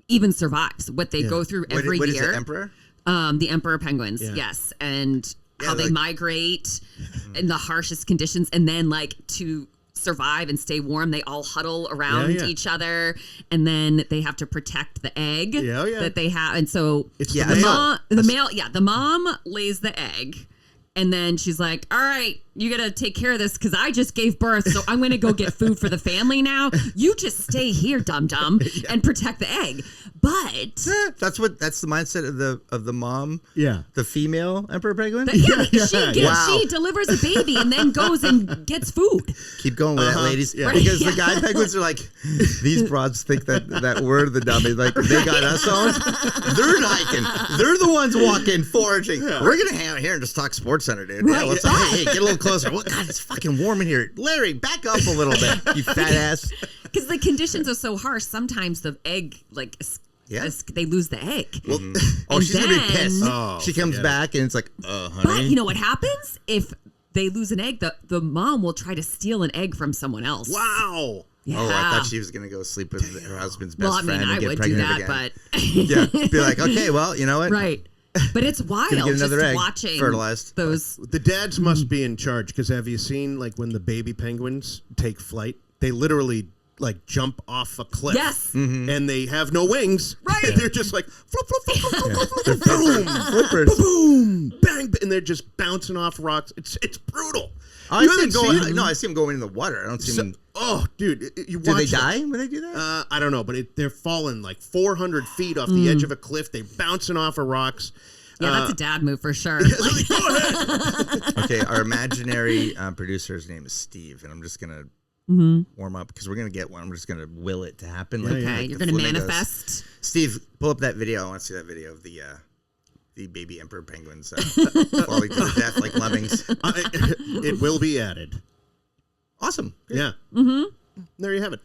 even survives what they go through every what year. Is it, Emperor? The emperor penguins, yes, and how they migrate in the harshest conditions, and then like to survive and stay warm, they all huddle around each other, and then they have to protect the egg that they have, and so it's the mom lays the egg. And then she's like, all right, you got to take care of this because I just gave birth. So I'm going to go get food for the family now. You just stay here, dum-dum, and protect the egg. But that's the mindset of the mom. Yeah. The female emperor penguin. She delivers a baby and then goes and gets food. Keep going with that, ladies. Yeah. Because the guy penguins are like, these broads think that we're the dummies. Like, they got us on. They're hiking. They're the ones walking, foraging. Yeah. We're going to hang out here and just talk Sports Center, dude. Right. Yeah, what's up? Hey, get a little closer. Well, God, it's fucking warm in here. Larry, back up a little bit, you fat ass. Because the conditions are so harsh, sometimes the egg, like, they lose the egg. Well, she's going to be pissed. She comes back and it's like, honey. But you know what happens? If they lose an egg, the mom will try to steal an egg from someone else. Wow. Yeah. Oh, I thought she was going to go sleep with her husband's best friend and get I would pregnant do that, again. but... Yeah, be like, okay, well, you know what? Right. But it's wild get another just egg watching fertilized. Those. The dads must be in charge because have you seen like when the baby penguins take flight? They literally like jump off a cliff. Yes. And they have no wings. Right. They're just like flip, flip, flip, flip, flip, boom, Flippers. boom, bang, and they're just bouncing off rocks. It's brutal. I see them going in the water. I don't see them. Oh, dude, you Do watch they die when they do that? I don't know, but they're falling like 400 feet off the edge of a cliff. They're bouncing off of rocks. Yeah, that's a dad move for sure. Go ahead. Okay, our imaginary producer's name is Steve, and I'm just gonna warm up because we're gonna get one. I'm just gonna will it to happen. Okay, you're gonna manifest. Steve, pull up that video. I want to see that video of the baby emperor penguins falling to the death like lemmings. It will be added. Awesome. Yeah. There you have it.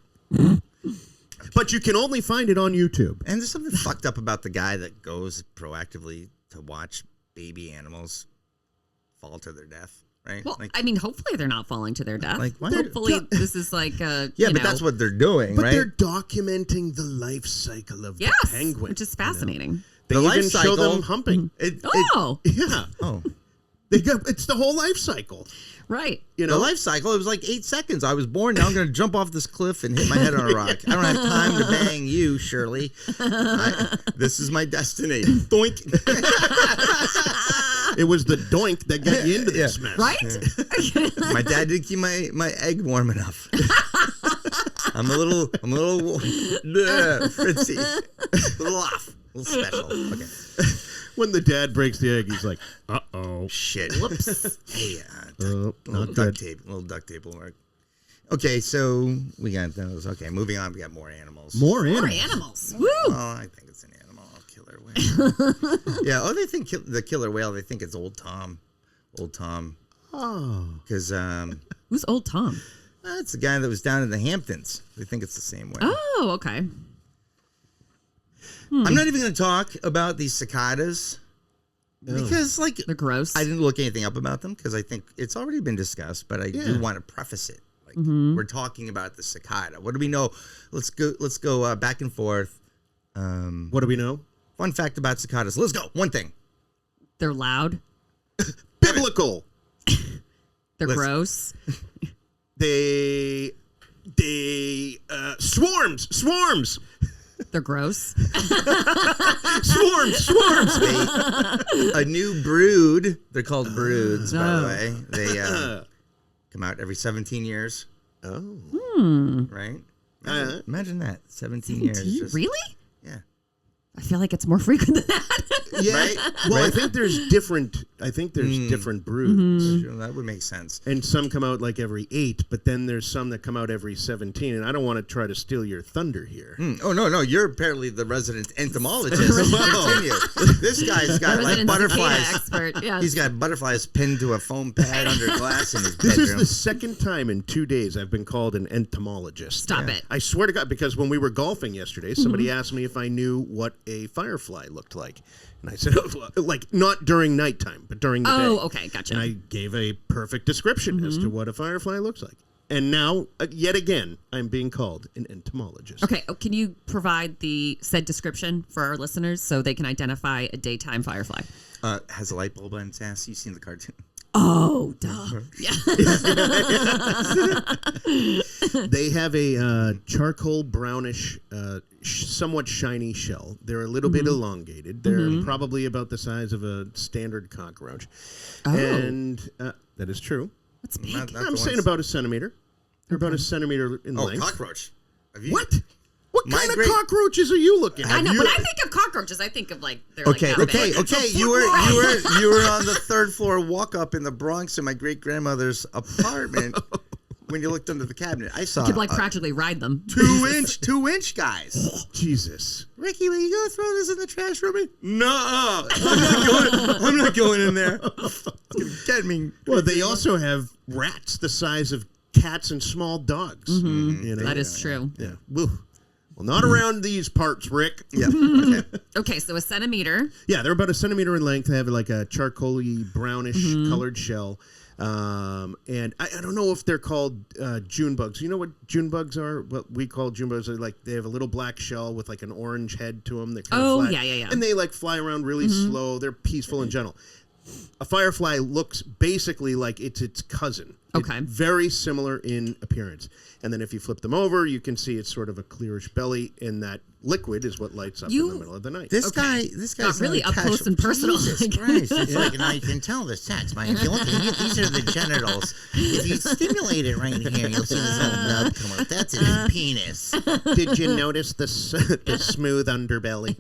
But you can only find it on YouTube. And there's something fucked up about the guy that goes proactively to watch baby animals fall to their death, right? Well, I mean, hopefully they're not falling to their death. Like, why hopefully this is like but that's what they're doing, but right? they're documenting the life cycle of the penguin, which is fascinating. They even show them humping. Yeah. Oh. It's the whole life cycle. Right. You know, the life cycle, it was like 8 seconds. I was born. Now I'm going to jump off this cliff and hit my head on a rock. I don't have time to bang you, Shirley. This is my destiny. Doink. It was the doink that got you into this mess. Right? Yeah. My dad didn't keep my egg warm enough. I'm a little fritzy. A little off. A little special. Okay. When the dad breaks the egg, he's like, "Uh-oh, shit! Whoops! Hey, little duct tape will work." Okay, so we got those. Okay, moving on. We got more animals. More animals. Woo! Oh, I think it's an animal. Killer whale. Yeah. Oh, they think the killer whale. They think it's Old Tom. Old Tom. Oh. Because who's Old Tom? That's the guy that was down in the Hamptons. They think it's the same whale. Oh, okay. I'm not even going to talk about these cicadas because, like, they're gross. I didn't look anything up about them because I think it's already been discussed. But I do want to preface it. Like, we're talking about the cicada. What do we know? Let's go back and forth. What do we know? Fun fact about cicadas. Let's go. One thing. They're loud. Biblical. They're gross. They swarms. They're gross. Swarms. A new brood. They're called broods, by the way. They come out every 17 years. Oh. Right? Imagine that. 17 years. Just, really? Yeah. I feel like it's more frequent than that. Yeah. Right? Well, I think there's different I think there's different broods. Sure, that would make sense. And some come out like every 8, but then there's some that come out every 17. And I don't want to try to steal your thunder here. Oh, no. You're apparently the resident entomologist. Continue. This guy's got like butterflies. Expert. Yes. He's got butterflies pinned to a foam pad under glass in his This bedroom. is the second time in 2 days I've been called an entomologist. Stop it. I swear to God, because when we were golfing yesterday, somebody asked me if I knew what a firefly looked like. And I said, like, not during nighttime, but during the day. Oh, okay, gotcha. And I gave a perfect description as to what a firefly looks like. And now, yet again, I'm being called an entomologist. Okay, can you provide the said description for our listeners so they can identify a daytime firefly? Has a light bulb on its ass. You've seen the cartoon. Oh, duh. Yeah. They have a charcoal brownish, somewhat shiny shell. They're a little bit elongated. They're probably about the size of a standard cockroach. Oh. And that is true. That's big. I'm saying about a centimeter. They're about a centimeter in length. Cockroach. What? What kind of cockroaches are you looking at? I know. When I think of cockroaches, I think of like they're Okay. like that big. You were on the third floor walk up in the Bronx in my great grandmother's apartment. When you looked under the cabinet, I saw You could like practically ride them. 2-inch guys. Oh, Jesus. Ricky, will you go throw this in the trash for me? No, I'm not going in there. It's gonna get me. Well, they also have rats the size of cats and small dogs. You know? That is true. Yeah. Well, not around these parts, Rick. Yeah. Okay. Okay, so a centimeter. Yeah, they're about a centimeter in length. They have like a charcoaly brownish colored shell. And I don't know if they're called June bugs. You know what June bugs are? What we call June bugs are like they have a little black shell with like an orange head to them. They're kind of flat. Yeah. And they like fly around really slow. They're peaceful and gentle. A firefly looks basically like it's its cousin. Okay. It's very similar in appearance. And then if you flip them over, you can see it's sort of a clearish belly, and that liquid is what lights up in the middle of the night. This guy's Got really up close and personal. Jesus Christ! It's like, you can tell the sex. These are the genitals. If you stimulate it right here, you'll see this little nub come up. That's his penis. Did you notice the smooth underbelly?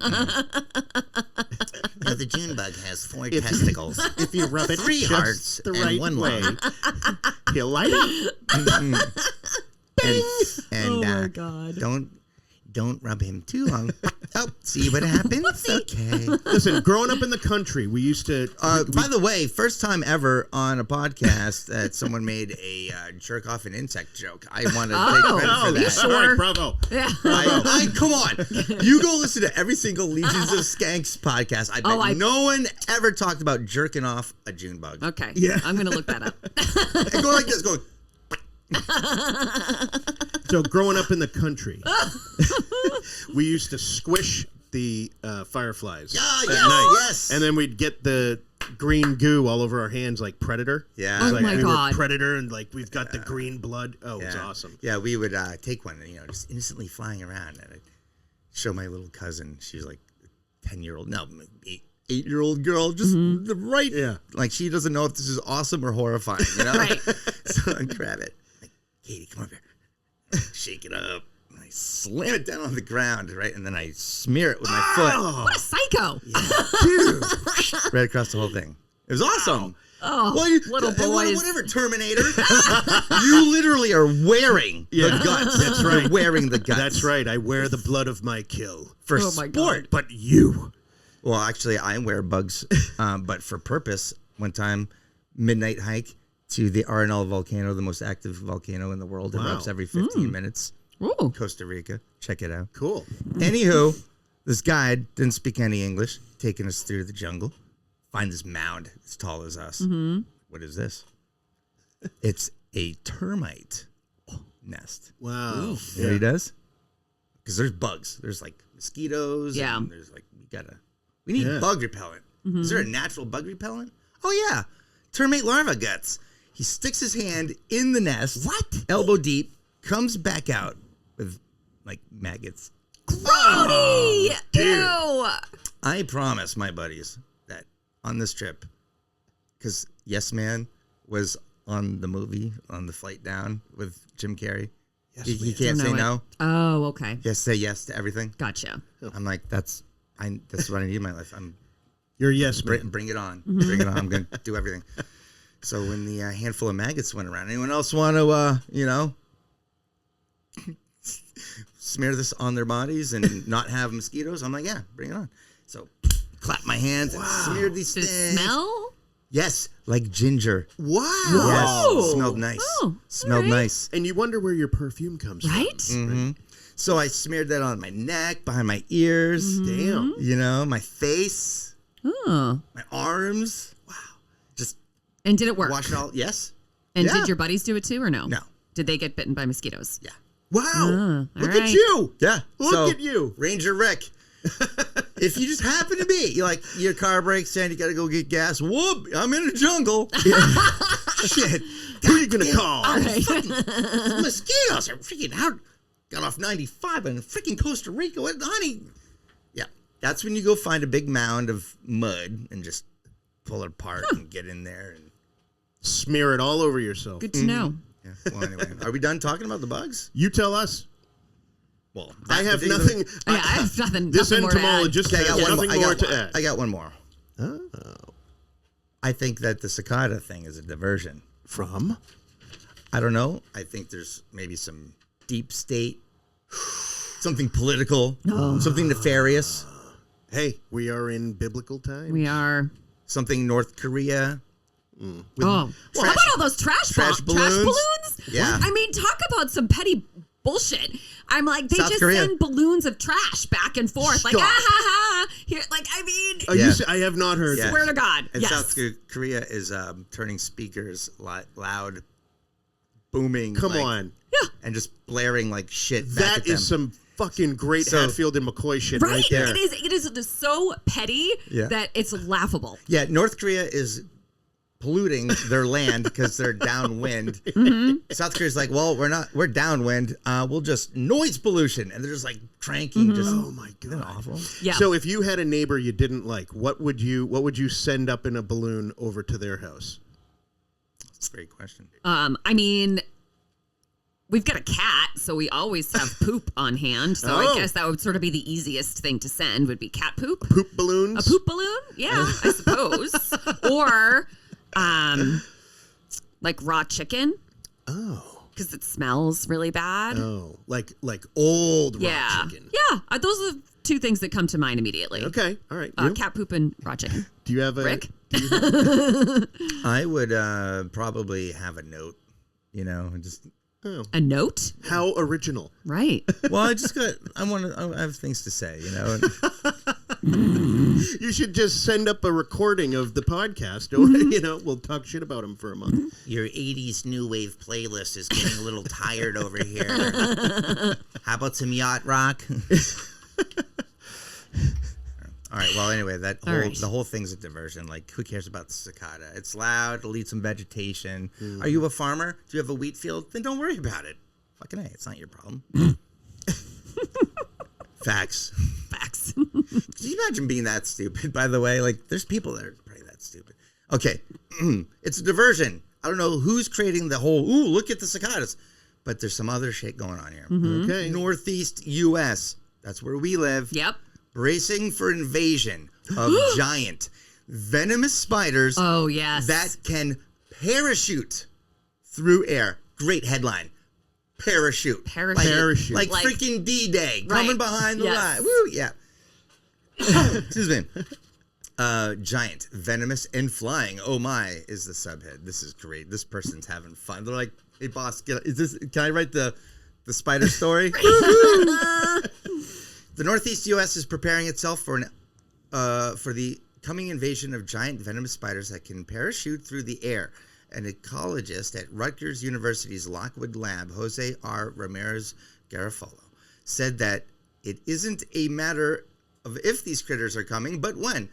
Now, the June bug has 4 testicles. If you rub it 3 just hearts the and right 1 way, lung. he'll light up. And my God. Don't rub him too long. Oh, see what happens? Okay. Listen, growing up in the country, we used to. By the way, first time ever on a podcast that someone made a jerk off an insect joke. I want to take credit for that. Sure. All right, bravo. Yeah. Come on. You go listen to every single Legions of Skanks podcast. I bet no one ever talked about jerking off a June bug. Okay. Yeah. I'm going to look that up. And go like this. Go. So growing up in the country, we used to squish the fireflies at night. Yes. And then we'd get the green goo all over our hands like Predator. Yeah. It was Oh like my we God. were Predator, and like we've got the green blood. Oh, it's awesome. Yeah, we would take one and just innocently flying around, and I'd show my little cousin. She's like 10-year-old, no, 8-year-old girl, just the right. Yeah. Like she doesn't know if this is awesome or horrifying. You know. Right. So I grab it. Katie, come over here. Shake it up. And I slam it down on the ground, right? And then I smear it with my foot. What a psycho. Dude. Right across the whole thing. It was awesome. Oh, little boys. Whatever, Terminator. You literally are wearing the guts. That's right. You're wearing the guts. That's right. I wear the blood of my kill. For Oh my sport. God. But you. Well, actually, I wear bugs, but for purpose. One time, midnight hike to the Arenal volcano, the most active volcano in the world. It erupts every 15 minutes. Ooh. Costa Rica. Check it out. Cool. Anywho, this guide didn't speak any English, taking us through the jungle. Find this mound as tall as us. What is this? It's a termite nest. Wow. You know what he does? Because there's bugs. There's like mosquitoes. Yeah. And there's like, we need bug repellent. Is there a natural bug repellent? Oh, yeah. Termite larva guts. He sticks his hand in the nest. What? Elbow deep. Comes back out with like maggots. Grody! Ew! I promise my buddies that on this trip, because Yes Man was on the movie, on the flight down with Jim Carrey. He can't say no. Oh, okay. He has to say yes to everything. Gotcha. I'm like, that's what I need in my life. You're a yes man. Bring it on. Bring it on. I'm going to do everything. So when the handful of maggots went around, anyone else want to, smear this on their bodies and not have mosquitoes? I'm like, yeah, bring it on. So clap my hands and smeared these Did things. it smell? Yes, like ginger. Wow. Yes, smelled nice. Oh, smelled right. nice. And you wonder where your perfume comes Right? from. So I smeared that on my neck, behind my ears. Damn. My face, Oh. my arms. Wow. Just And did it work? wash it all. Yes. And Yeah. did your buddies do it too or no? No. Did they get bitten by mosquitoes? Yeah. Wow. all Look right. at you. Yeah. Look at you. Ranger Rick. If you just happen to be, your car breaks down, you got to go get gas. Whoop, I'm in a jungle. Shit. Who are you going to call? Mosquitoes are freaking out. Got off 95 in freaking Costa Rica. What, honey? Yeah. That's when you go find a big mound of mud and just pull it apart and get in there. And Smear it all over yourself. Good to know. yeah. Well, anyway, are we done talking about the bugs? You tell us. Well, I have particular- nothing. Yeah, I have nothing. This nothing more to add. entomologist Okay, I has got one nothing more. more to add. I got one more. Oh. I think that the cicada thing is a diversion. From? I don't know. I think there's maybe some deep state, something political, something nefarious, Hey, we are in biblical times. We are. something North Korea. Oh, well, how about all those trash balloons? balloons? Yeah. I mean, talk about some petty bullshit. I'm like, they South just Korea. send balloons of trash back and forth. Like, Stop. ah, ha, ha. Here, like, I mean, Yeah. I have not heard Yeah. that. swear to God. And yes. South Korea is turning speakers loud, booming. Come like, on. Yeah. and just blaring like shit. Back That at them. is some fucking great So- Hatfield and McCoy shit right, Right? there. It is so petty Yeah. that it's laughable. Yeah, North Korea is polluting their land because they're downwind. South Korea's like, well, we're downwind. We'll just noise pollution, and they're just like cranking. Just Oh my isn't that god. awful. Yeah. So if you had a neighbor you didn't like, what would you send up in a balloon over to their house? That's a great question. I mean, we've got a cat, so we always have poop on hand. So Oh. I guess that would sort of be the easiest thing to send would be cat poop. Poop balloons? A poop balloon? Yeah, I suppose. Or like raw chicken Oh. because it smells really bad. Oh. Like old yeah. raw chicken. Yeah. Those are the two things that come to mind immediately. Okay. All right. You? Cat poop and raw chicken. Do you have a Rick? I would probably have a note, and just. A note? How original. Right. Well, I have things to say, and You should just send up a recording of the podcast. Or, we'll talk shit about him for a month. your 80s new wave playlist is getting a little tired over here. How about some yacht rock? All right. Well, anyway, the whole thing's a diversion. Like, who cares about the cicada? It's loud. It'll eat some vegetation. Are you a farmer? Do you have a wheat field? Then don't worry about it. Fucking A. It's not your problem. Facts. Facts. Can you imagine being that stupid? By the way, like, there's people that are probably that stupid. Okay, it's a diversion. I don't know who's creating the whole. Ooh, look at the cicadas. But there's some other shit going on here. Okay. Northeast U.S. That's where we live. Yep. Bracing for invasion of giant venomous spiders Oh, yes. that can parachute through air. Great headline. Parachute. Parachute. Like Like- freaking D-Day. Right. Coming behind the Yes. line. Woo, yeah. Excuse me. Giant, venomous, and flying. Oh my, is the subhead. This is great. This person's having fun. They're like, hey boss, can I write the spider story? The Northeast U.S. is preparing itself for the coming invasion of giant venomous spiders that can parachute through the air. An ecologist at Rutgers University's Lockwood Lab, Jose R. Ramirez Garofalo, said that it isn't a matter of if these critters are coming, but when.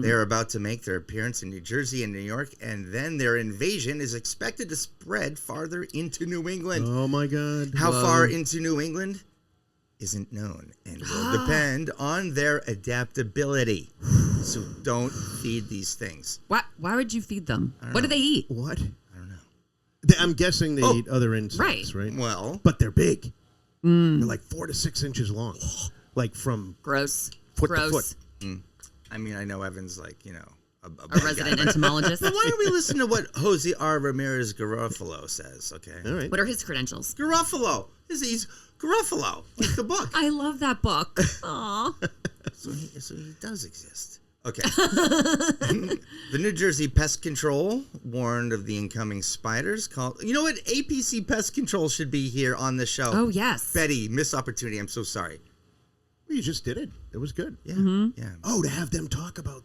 They're about to make their appearance in New Jersey and New York, and then their invasion is expected to spread farther into New England. Oh my God. How far into New England isn't known and will depend on their adaptability. So don't feed these things. Why would you feed them? What do they eat? What? I don't know. I'm guessing they eat other insects, right? Well, But they're big. They're like 4 to 6 inches long. Like from Gross. foot Gross. to foot. I mean, I know Evan's like, a resident entomologist. But why don't we listen to what Jose R. Ramirez Garofalo says, okay? All right. What are his credentials? Garofalo. He's Garofalo, like the book. I love that book. Aw. So he does exist. Okay. The New Jersey Pest Control warned of the incoming spiders. You know what? APC Pest Control should be here on the show. Oh, yes. Betty, missed opportunity. I'm so sorry. Well, you just did it. It was good. Yeah. Yeah. Oh, to have them talk about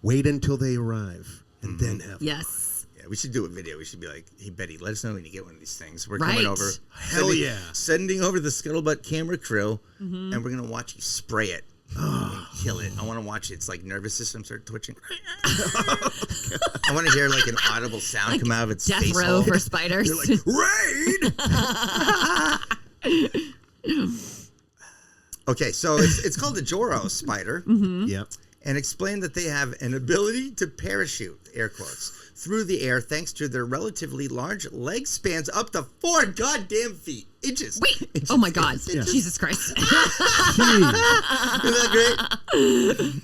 wait until they arrive and then have Yes. Yeah, we should do a video. We should be like, hey, Betty, let us know when you get one of these things. We're Right. coming over. Hell yeah. Sending over the Scuttlebutt camera crew, and we're going to watch you spray it. And kill it. I want to watch it. It's like nervous system start twitching. I want to hear like an audible sound come out of its Death face row hole. for spiders. You're like, raid! Okay, so it's called the Joro spider, Yep. and explained that they have an ability to parachute, air quotes, through the air thanks to their relatively large leg spans up to 4 goddamn feet. Inches. Wait. Inches. Oh, my God. Inches. Jesus Christ. Isn't that great?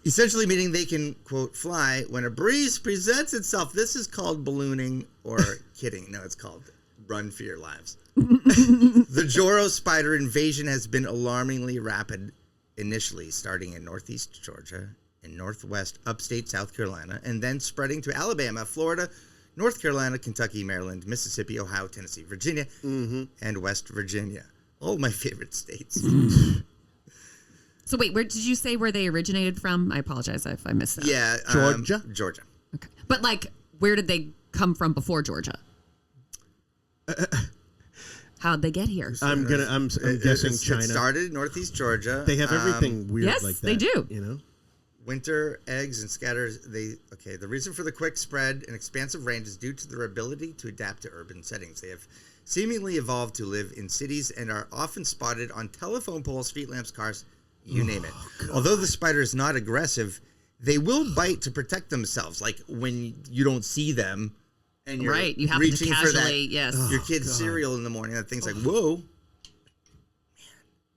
Essentially meaning they can, quote, fly when a breeze presents itself. This is called ballooning or kidding. No, it's called run for your lives. The Joro spider invasion has been alarmingly rapid initially, starting in northeast Georgia and northwest upstate South Carolina, and then spreading to Alabama, Florida, North Carolina, Kentucky, Maryland, Mississippi, Ohio, Tennessee, Virginia, and West Virginia. All my favorite states. So wait, where did you say where they originated from? I apologize if I missed that. Yeah. Georgia? Georgia. Okay. But like, where did they come from before Georgia? How'd they get here? I'm guessing China. It started in northeast Georgia. They have everything weird yes, like that. they do. You know? Winter eggs and scatters. The reason for the quick spread and expansive range is due to their ability to adapt to urban settings. They have seemingly evolved to live in cities and are often spotted on telephone poles, street lamps, cars, you name it. God. Although the spider is not aggressive, they will bite to protect themselves. Like when you don't see them and you're right, you have reaching to for that, yes. your kid's cereal in the morning. That thing's like, whoa.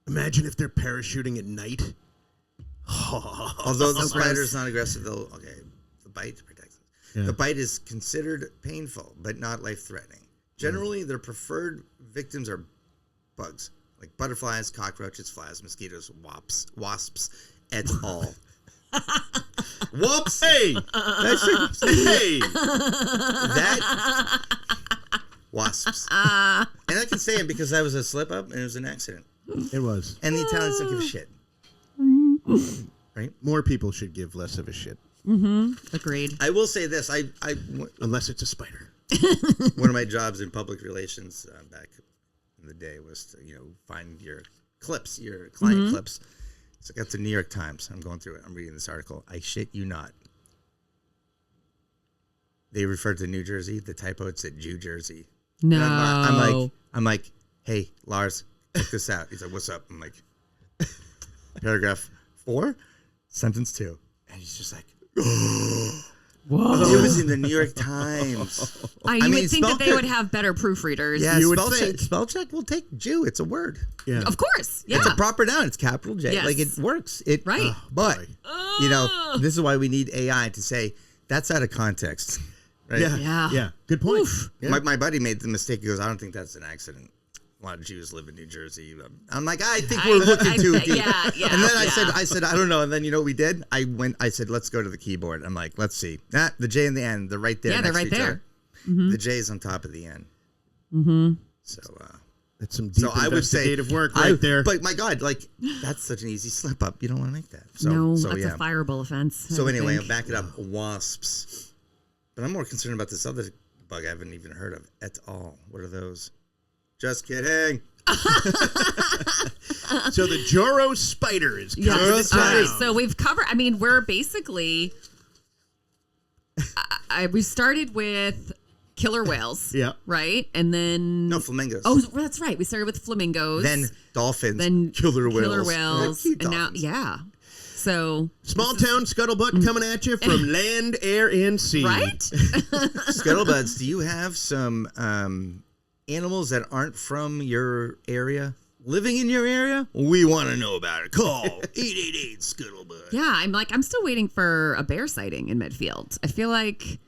Imagine if they're parachuting at night. Although the spider's not aggressive, the bite protects them. Yeah. The bite is considered painful, but not life-threatening. Generally, their preferred victims are bugs, like butterflies, cockroaches, flies, mosquitoes, wasps, et al. Whoops! Hey! Hey! That wasps. And I can say it because that was a slip-up and it was an accident. It was. And the Italians don't give a shit. Right? More people should give less of a shit. Agreed. I will say this. Unless it's a spider. One of my jobs in public relations back in the day was to, find your clips, your client clips. So I got the New York Times. I'm going through it. I'm reading this article. I shit you not. They referred to New Jersey. The typo, it said Jew Jersey. No. I'm like, hey, Lars, check this out. He's like, what's up? I'm like, paragraph 4, sentence 2. And he's just like, whoa. It was in the New York Times. You would think that they would have better proofreaders. Yeah, You would spell check will take Jew. It's a word. Yeah. Of course. Yeah. It's a proper noun. It's capital J. Yes. Like it works. Right. But, this is why we need AI to say that's out of context. Right? Yeah. Yeah. Good point. Oof. Yeah. My buddy made the mistake. He goes, I don't think that's an accident. A lot of Jews live in New Jersey. I'm like, I think we're looking too deep. Yeah. And then I said, I don't know. And then you know what we did? I said, let's go to the keyboard. I'm like, let's see. The J and the N, they're right there. Yeah, they're next right to each there. other. Mm-hmm. The J is on top of the N. So, That's some deep I would say investigative work right there. But my God, like that's such an easy slip up. You don't want to make that. So, that's a fireable offense. So anyway, I'll back it up. Wasps. But I'm more concerned about this other bug I haven't even heard of at all. What are those? Just kidding. So the Joro spider is coming All to town. right, so we've covered. I mean, we're basically. We started with killer whales. Yeah. Right, and then Flamingos. Oh, that's right. We started with flamingos. Then dolphins. Then killer whales. Killer whales. Cute And now, dolphins. So Small town Scuttlebutt coming at you from land, air, and sea. right. Scuttlebutts, do you have some animals that aren't from your area? living in your area? We want to know about it. Call 888 Scuttlebutt. Yeah, I'm still waiting for a bear sighting in Medfield. I feel like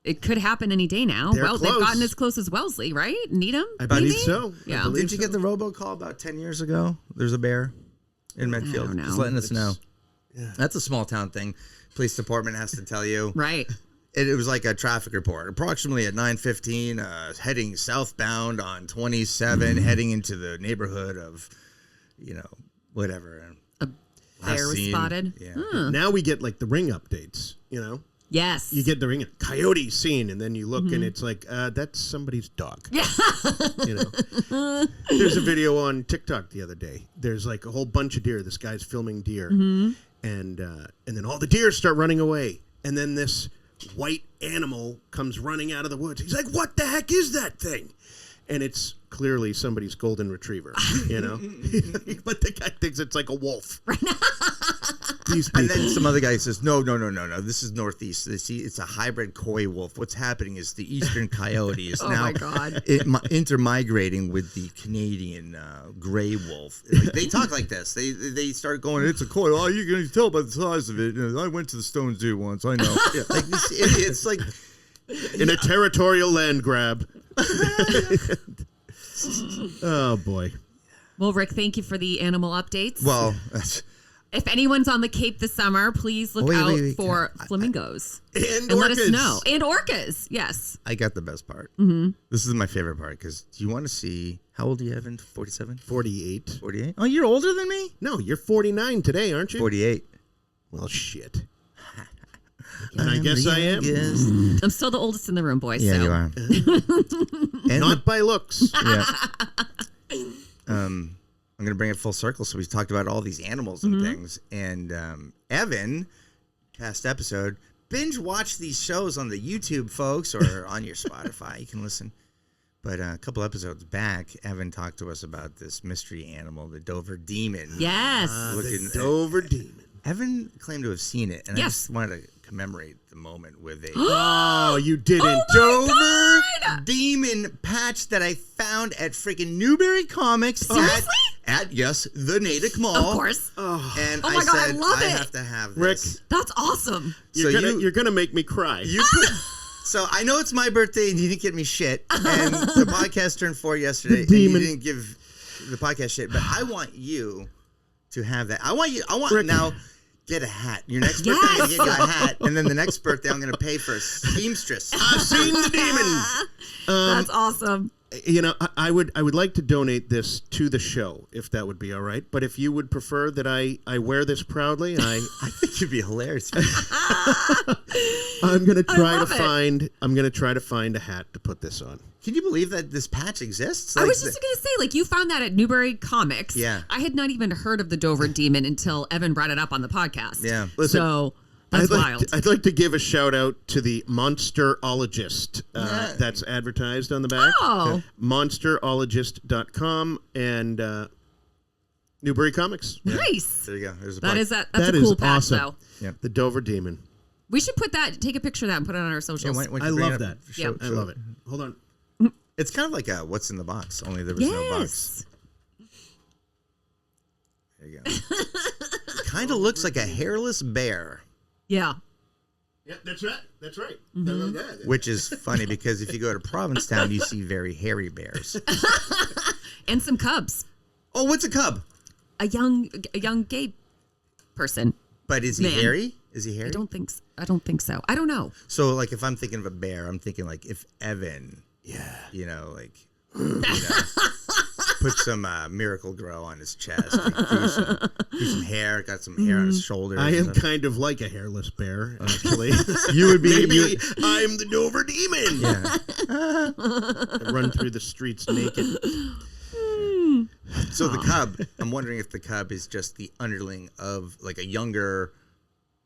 it could happen any day now. They're Well, close. they've gotten as close as Wellesley, right? Needham? I believe maybe? so. Yeah. Didn't you get the robocall about 10 years ago? There's a bear in Medfield. don't know. Just letting us know. Yeah. That's a small town thing. Police department has to tell you. Right. It was like a traffic report. Approximately at 9:15, heading southbound on 27, heading into the neighborhood of, whatever. A Last bear was seen. spotted. Yeah. Now we get like the ring updates, Yes. You get the ring, coyote seen, and then you look and it's like, that's somebody's dog. Yeah. There's a video on TikTok the other day. There's like a whole bunch of deer. This guy's filming deer. And then all the deer start running away. And then this white animal comes running out of the woods. He's like, what the heck is that thing? And it's clearly somebody's golden retriever, But the guy thinks it's like a wolf. These people. And then some other guy says, no. This is northeast. It's a hybrid coy wolf. What's happening is the eastern coyote is now my God. intermigrating with the Canadian gray wolf. Like, they talk like this. They start going, it's a coy. Oh, you can tell by the size of it. I went to the Stone Zoo once. I know. Like these idiots, like in a territorial land grab. Oh, boy. Well, Rick, thank you for the animal updates. well. If anyone's on the Cape this summer, please look out for flamingos. And let us orchids. know. And orcas, yes. I got the best part. This is my favorite part because do you want to see how old are you, Evan? 47? 48. 48? Oh, you're older than me? No, you're 49 today, aren't you? 48. Well, shit. And I guess I am. I'm still the oldest in the room, boys. Yeah, so. you are. And Not by looks. yeah. I'm going to bring it full circle. So we talked about all these animals and things. And Evan, past episode, binge watch these shows on the YouTube, folks, or on your Spotify. You can listen. But a couple episodes back, Evan talked to us about this mystery animal, the Dover Demon. Yes. The Dover Demon. Evan claimed to have seen it, and I Yes. just wanted to commemorate the moment with a Oh, you didn't. Dover Demon patch that I found at freaking Newberry Comics. Seriously? At yes, the Natick Mall. Of course. And Oh I my God, I said, love I it. have to have Rick. this. That's awesome. You're gonna make me cry. You put, so I know it's my birthday and you didn't get me shit. And the podcast turned 4 yesterday and you demon. didn't give the podcast shit. But I want you to have that. I want Rick. now get a hat. Your next birthday, I'm gonna get you a hat. And then the next birthday, I'm going to pay for a seamstress. I've seen the demon. That's awesome. I would like to donate this to the show if that would be all right. But if you would prefer that I wear this proudly, I think you'd be hilarious. I'm gonna try love it. I'm gonna try to find a hat to put this on. Can you believe that this patch exists? I was just going to say, like, you found that at Newberry Comics. Yeah. I had not even heard of the Dover Demon until Evan brought it up on the podcast. Yeah. Listen, So that's wild. I'd like to give a shout out to the Monsterologist that's advertised on the back. Oh. Monsterologist.com and Newberry Comics. Nice. There you go. There's a That plug. is that's That a is cool patch, awesome. though. Yeah. The Dover Demon. We should take a picture of that and put it on our socials. Yeah, why don't I you bring love it up? that. Show- I show love it. it. Hold on. It's kind of like a what's in the box, only there was no box. There you go. It kind of looks like a hairless bear, Yeah. Yeah, that's right. That's right. which is funny because if you go to Provincetown, you see very hairy bears. And some cubs. Oh, what's a cub? A young gay person. But is he Man. hairy? Is he hairy? I don't think so. I don't know. So, like, if I'm thinking of a bear, I'm thinking like if Evan, put some Miracle Grow on his chest, like, grew some hair, got some hair on his shoulders. I am and stuff. kind of like a hairless bear, actually. You would be. Maybe I'm the Dover Demon. Yeah. I run through the streets naked. So the cub, I'm wondering if the cub is just the underling of like a younger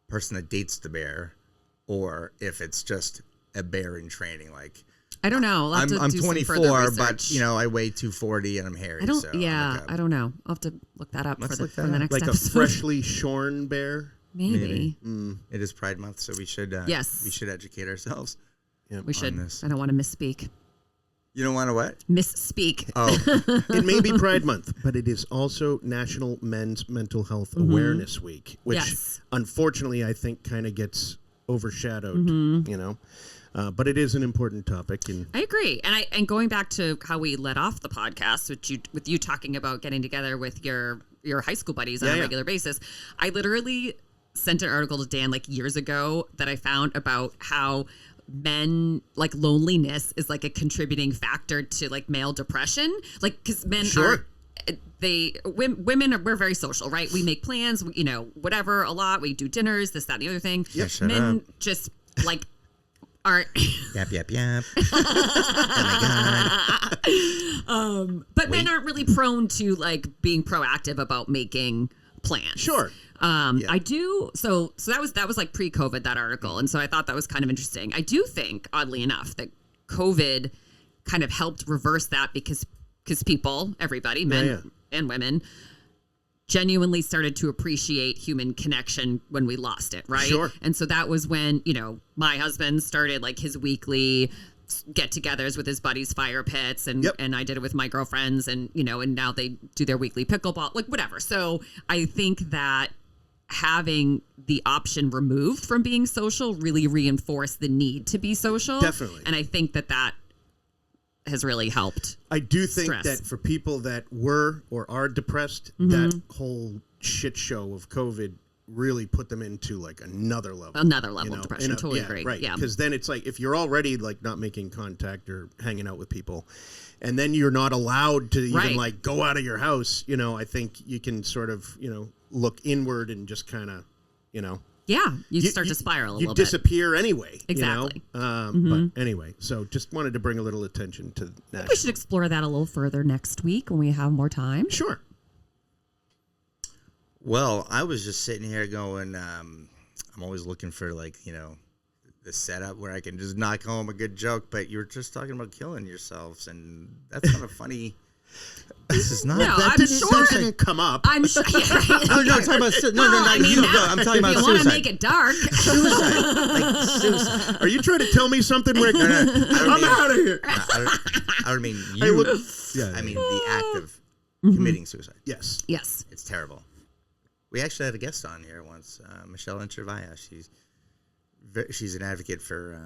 person that dates the bear, or if it's just a bear in training. Like I don't know. I'll have I'm to do 24, some further but research. I weigh 240 and I'm hairy. I don't. So I'm a Yeah, cub. I don't know. I'll have to look that up Let's for look that the up. next Like episode. a freshly shorn bear. Maybe. It is Pride Month, so we should. Yes. we should educate ourselves. We should. this. I don't want to misspeak. You don't want to what? Misspeak. Oh, It may be Pride Month, but it is also National Men's Mental Health Awareness Week, which Yes. unfortunately I think kind of gets overshadowed, you know. But it is an important topic. And I agree. And going back to how we led off the podcast, with you talking about getting together with your high school buddies on a regular basis, I literally sent an article to Dan like years ago that I found about how men, like, loneliness is like a contributing factor to like male depression, like, because men are women we're very social, right? We make plans, you know, whatever, a lot. We do dinners, this, that, and the other thing. Yeah, shut men up. just like aren't. Yap. Oh my God. But men aren't really prone to like being proactive about making plans. Sure. I do. So that was like pre-COVID, that article. And so I thought that was kind of interesting. I do think, oddly enough, that COVID kind of helped reverse that because people, everybody, men and women, genuinely started to appreciate human connection when we lost it, right? Sure. And so that was when, you know, my husband started like his weekly get-togethers with his buddies' fire pits, and I did it with my girlfriends, and, you know, and now they do their weekly pickleball, like whatever. So I think that having the option removed from being social really reinforced the need to be social. Definitely. And I think that has really helped. I do think stress. that for people that were or are depressed, that whole shit show of COVID really put them into like another level. Of depression. Totally agree. Right. Yeah. Because then it's like if you're already like not making contact or hanging out with people, and then you're not allowed to even like go out of your house, you know, I think you can sort of, you know, look inward and just kind of, you know. Yeah, you start to spiral a little bit. You disappear anyway. Exactly. You know? But anyway, so just wanted to bring a little attention to that. We should explore that a little further next week when we have more time. Sure. Well, I was just sitting here going, I'm always looking for, like, you know, the setup where I can just knock home a good joke, but you were just talking about killing yourselves, and that's kind of funny. This is not. No, that didn't come up. I'm sure. Yeah, right. No, talking about I'm talking about If you want to suicide. make it dark. Suicide, like suicide. Are you trying to tell me something, Rick? I'm out of here. I don't mean you. I mean the act of committing suicide. Yes. Yes. It's terrible. We actually had a guest on here once, Michelle Intervaya. She's an advocate for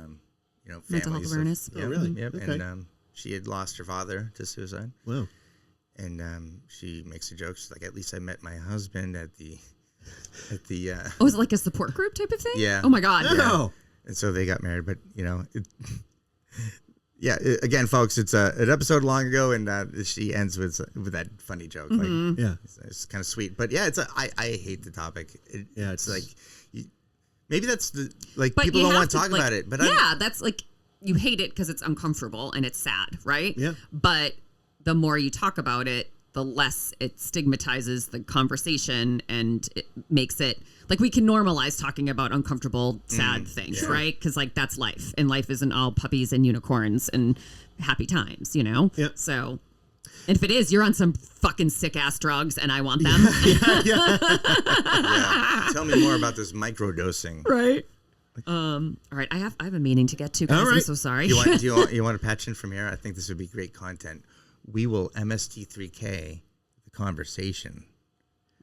you know, mental health awareness. Yeah, really? Yep. Okay. And she had lost her father to suicide. Wow. And she makes a joke. She's like, "At least I met my husband at the." Oh, is it like a support group type of thing? Yeah. Oh my God. No. And so they got married, but you know, again, folks, it's an episode long ago, and she ends with that funny joke. Like, Yeah. it's kind of sweet, but yeah, I hate the topic. It's like maybe that's the But people you don't have want to talk about it. But that's like, you hate it because it's uncomfortable and it's sad, right? Yeah. But the more you talk about it, the less it stigmatizes the conversation, and it makes it like we can normalize talking about uncomfortable, sad things, right? Because like that's life, and life isn't all puppies and unicorns and happy times, you know? Yeah. So, and if it is, you're on some fucking sick ass drugs, and I want them. yeah. Tell me more about this microdosing. Right. All right, I have a meeting to get to, guys. All right. I'm so sorry. Do you want to patch in from here? I think this would be great content. We will MST3K the conversation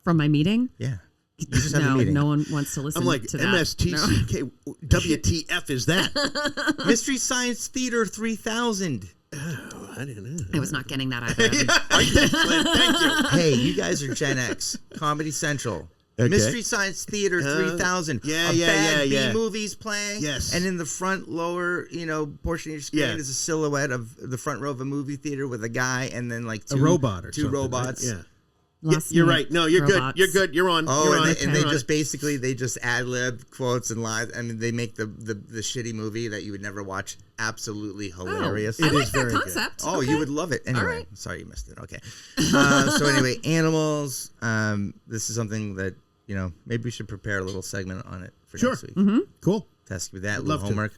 From my meeting? Yeah. You just have a meeting. No one wants to listen I'm like, to that. MSTCK, WTF is that? Mystery Science Theater 3000. Oh, I didn't know. I was not getting that either. Thank you. Hey, you guys are Gen X. Comedy Central. Okay. Mystery Science Theater 3000. Yeah, bad yeah. B-movies playing. Yes. And in the front lower, portion of your screen Yeah. is a silhouette of the front row of a movie theater with a guy and then like A robot or two something, robots. Right? Yeah. Lost You're me. right. No, you're Robots. good. You're good. You're on. Oh, you're and on. they You're on. just basically ad-lib quotes and lines. I mean, they make the shitty movie that you would never watch absolutely hilarious. I It like is that very good. concept. Oh, Okay. you would love it. Anyway, right. sorry you missed it. Okay. So anyway, animals. This is something that, maybe we should prepare a little segment on it for Sure. next week. Mm-hmm. Cool. Task with that, a Would little love to. homework.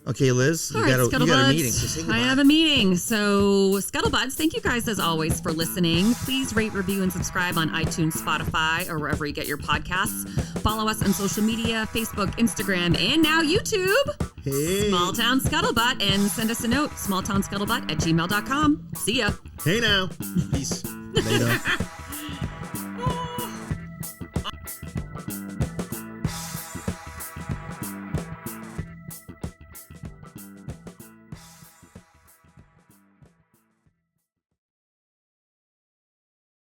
Okay, Liz, you All right, got a Scuttlebutts. meeting. So say goodbye. I have a meeting. So, Scuttlebutts, thank you guys as always for listening. Please rate, review, and subscribe on iTunes, Spotify, or wherever you get your podcasts. Follow us on social media, Facebook, Instagram, and now YouTube. Hey. Small Town Scuttlebutt, and send us a note, smalltownscuttlebutt@gmail.com. See ya. Hey now. Peace. Later.